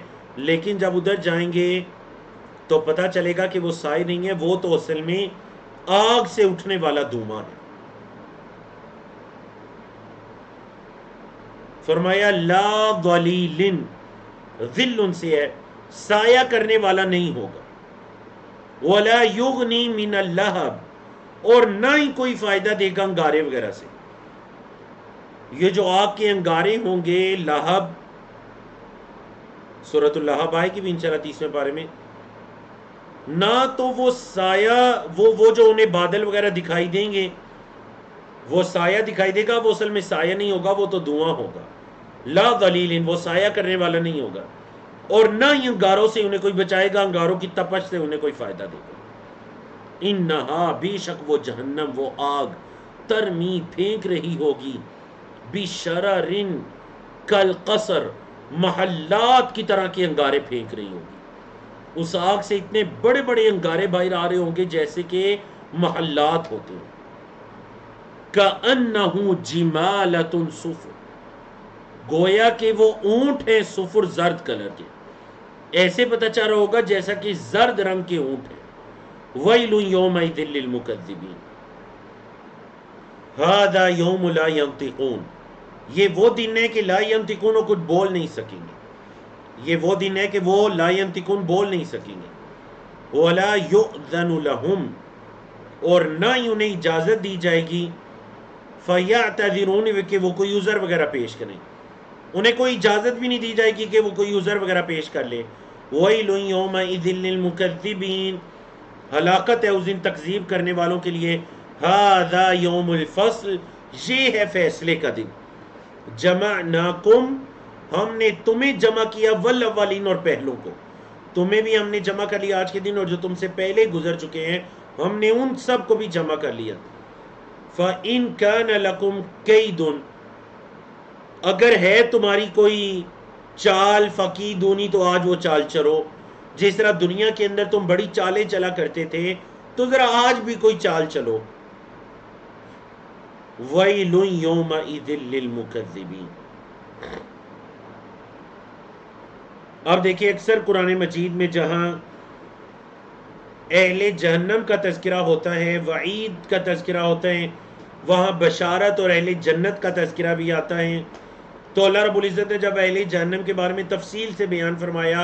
لیکن جب ادھر جائیں گے تو پتہ چلے گا کہ وہ سائے نہیں ہے، وہ تو اصل میں آگ سے اٹھنے والا دھواں ہے. فرمایا لا ظلیل ظل سے ہے سایہ کرنے والا نہیں ہوگا، ولا یغنی من اللہب اور نہ ہی کوئی فائدہ دے گا انگارے وغیرہ سے. یہ جو آگ کے انگارے ہوں گے لہب، سورۃ اللہب آئے گی بھی انشاءاللہ 30ویں پارے میں، نہ تو وہ سایہ وہ جو انہیں بادل وغیرہ دکھائی دیں گے وہ سایہ دکھائی دے گا، وہ اصل میں سایہ نہیں ہوگا، وہ تو دھواں ہوگا. لا ذلیل وہ سایہ کرنے والا نہیں ہوگا، اور نہ ہی انگاروں سے انہیں کوئی بچائے گا، انگاروں کی تپش سے انہیں کوئی فائدہ دے گا. انہا بے شک وہ جہنم وہ آگ ترمی پھینک رہی ہوگی بشررن کالقصر محلات کی طرح کے انگارے پھینک رہی ہوگی. اس آگ سے اتنے بڑے بڑے انگارے باہر آ رہے ہوں گے جیسے کہ محلات ہوتے ہیں. کأنہ جمالۃ صفر گویا کہ وہ اونٹ ہیں صفر زرد کلر کے، ایسے پتہ چل رہا ہوگا جیسا کہ زرد رنگ کے اونٹ ہیں. ویل یومئذ للمکذبین ھذا یوم لا ینطقون یہ وہ دن ہے کہ لا ینطقون وہ کچھ بول نہیں سکیں گے، یہ وہ دن ہے کہ وہ لا ینطقون بول نہیں سکیں گے. ولا یؤذن لہم اور نہ ہی انہیں اجازت دی جائے گی فیعتذرون کہ وہ کوئی عذر وغیرہ پیش کریں، انہیں کوئی اجازت بھی نہیں دی جائے گی کہ وہ کوئی عذر وغیرہ پیش کر لے. ویل یومئذ للمکذبین ہلاکت ہے اس دن تکذیب کرنے والوں کے لیے. ھذا یوم الفصل یہ ہے فیصلے کا دن. جمعناکم ہم نے تمہیں جمع کیا والاولین اور پہلوں کو، تمہیں بھی ہم نے جمع کر لیا آج کے دن، اور جو تم سے پہلے گزر چکے ہیں ہم نے ان سب کو بھی جمع کر لیا. فَإِن كَانَ لَكُمْ كَيْدٌ اگر ہے تمہاری کوئی چال فقیدونی تو آج وہ چال چلو. جس طرح دنیا کے اندر تم بڑی چالیں چلا کرتے تھے تو ذرا آج بھی کوئی چال چلو. وَيْلٌ يَوْمَئِذٍ لِّلْمُكَذِّبِينَ اب دیکھیں اکثر قرآن مجید میں جہاں اہل جہنم کا تذکرہ ہوتا ہے، وعید کا تذکرہ ہوتا ہے، وہاں بشارت اور اہل جنت کا تذکرہ بھی آتا ہے. تو اللہ رب العزت نے جب اہل جہنم کے بارے میں تفصیل سے بیان فرمایا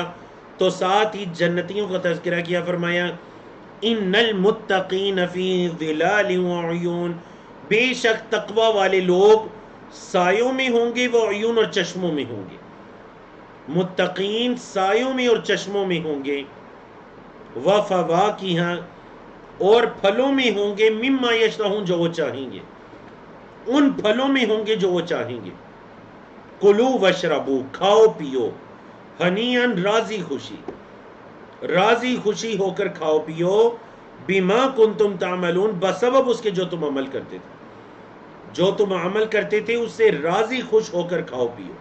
تو ساتھ ہی جنتیوں کا تذکرہ کیا. فرمایا ان المتقین فی ظلال وعیون بے شک تقوی والے لوگ سایوں میں ہوں گے، وعیون اور چشموں میں ہوں گے. متقین سایوں میں اور چشموں میں ہوں گے. وفواکہ اور پھلوں میں ہوں گے، مما یشتہون جو وہ چاہیں گے، ان پھلوں میں ہوں گے جو وہ چاہیں گے. کلو وشربو کھاؤ پیو، ہنیئن راضی خوشی ہو کر کھاؤ پیو، بما کنتم تعملون بسبب اس کے جو تم عمل کرتے تھے، جو تم عمل کرتے تھے اس سے راضی خوش ہو کر کھاؤ پیو.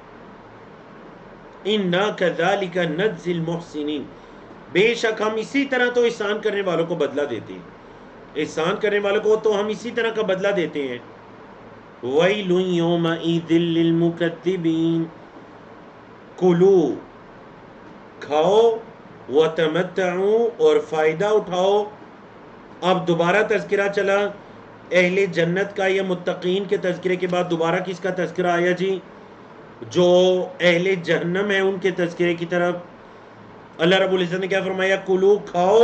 انا کذالک نجزی المحسنین بے شک ہم اسی طرح تو احسان کرنے والوں کو بدلہ دیتے ہیں، احسان کرنے والوں کو تو ہم اسی طرح کا بدلہ دیتے ہیں. وَيْلٌ يَوْمَئِذٍ لِّلْمُكَذِّبِينَ کلو کھاؤ وتمتعوا اور فائدہ اٹھاؤ. اب دوبارہ تذکرہ چلا اہل جنت کا یا متقین کے تذکرے کے بعد دوبارہ کس کا تذکرہ آیا جی؟ جو اہل جہنم ہیں ان کے تذکرے کی طرف. اللہ رب العزت نے کیا فرمایا؟ کلو کھاؤ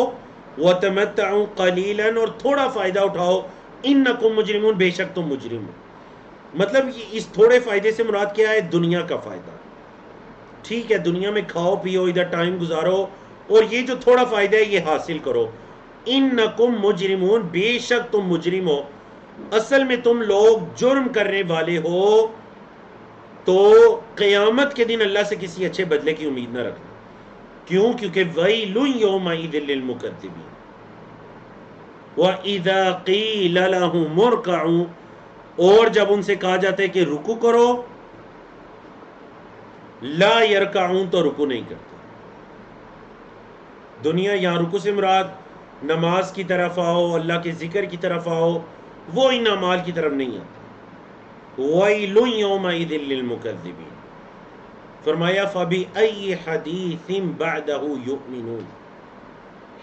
وتمتعوا قلیلا اور تھوڑا فائدہ اٹھاؤ، انکم مجرمون بے شک تم مجرم ہو. مطلب اس تھوڑے فائدے سے مراد کیا ہے؟ دنیا کا فائدہ. ٹھیک ہے دنیا میں کھاؤ پیو ادھر ٹائم گزارو اور یہ جو تھوڑا فائدہ ہے یہ حاصل کرو. انکم مجرمون بے شک تم مجرم ہو. اصل میں تم لوگ جرم کرنے والے ہو تو قیامت کے دن اللہ سے کسی اچھے بدلے کی امید نہ رکھنا. کیوں؟ کیونکہ وَيْلٌ يَوْمَئِذٍ لِّلْمُكَذِّبِينَ وَإِذَا قِيلَ لَهُمُ ارْكَعُوا، اور جب ان سے کہا جاتا ہے کہ رکو کرو، لا يرکعون، تو رکو نہیں کرتے. دنیا یہاں رکو سے مراد نماز کی طرف آؤ، اللہ کے ذکر کی طرف آؤ، وہ ان اعمال کی طرف نہیں آتا. وَيْلٌ يَوْمَئِذٍ لِّلْمُكَذِّبِينَ. فرمایا فَبِأَيِّ حَدِيثٍ بَعْدَهُ يُؤْمِنُونَ.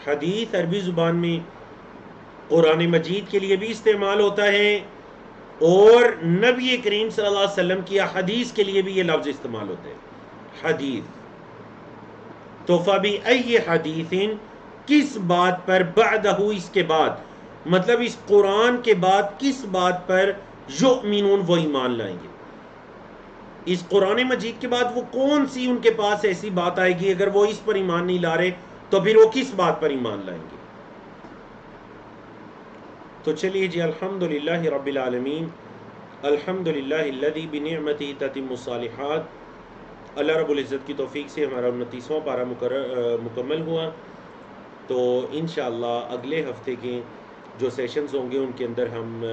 حدیث عربی زبان میں قرآن مجید کے لیے بھی استعمال ہوتا ہے، اور نبی کریم صلی اللہ علیہ وسلم کی احادیث کے لیے بھی یہ لفظ استعمال ہوتا ہے، حدیث. تو فَبِأَيِّ حَدِيثٍ، کس بات پر، بعدہ، اس کے بعد، مطلب اس قرآن کے بعد کس بات پر، یؤمنون، وہ ایمان لائیں گے. اس قرآن مجید کے بعد وہ کون سی ان کے پاس ایسی بات آئے گی اگر وہ اس پر ایمان نہیں لا رہے تو پھر وہ کس بات پر ایمان لائیں گے. تو چلیے جی، الحمدللہ رب العالمین، الحمدللہ الذی بنعمتہ تتم الصالحات. اللہ رب العزت کی توفیق سے ہمارا 29واں پارہ مکمل ہوا. تو انشاءاللہ اگلے ہفتے کے جو سیشنز ہوں گے ان کے اندر ہم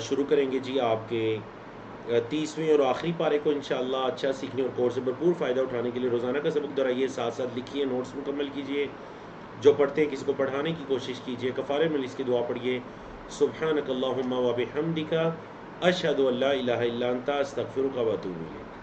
شروع کریں گے جی آپ کے 30ویں اور آخری پارے کو انشاءاللہ. اچھا سیکھنے اور کورس سے بھرپور فائدہ اٹھانے کے لیے روزانہ کا سبق دہرائیے، ساتھ ساتھ لکھیے، نوٹس مکمل کیجیے. جو پڑھتے ہیں کسی کو پڑھانے کی کوشش کیجیے. کفارے میں اس کی دعا پڑھیے، سبحانک اللہم و بحمدک، اشہد ان لا الہ الا انت، استغفرک و اتوب الیک.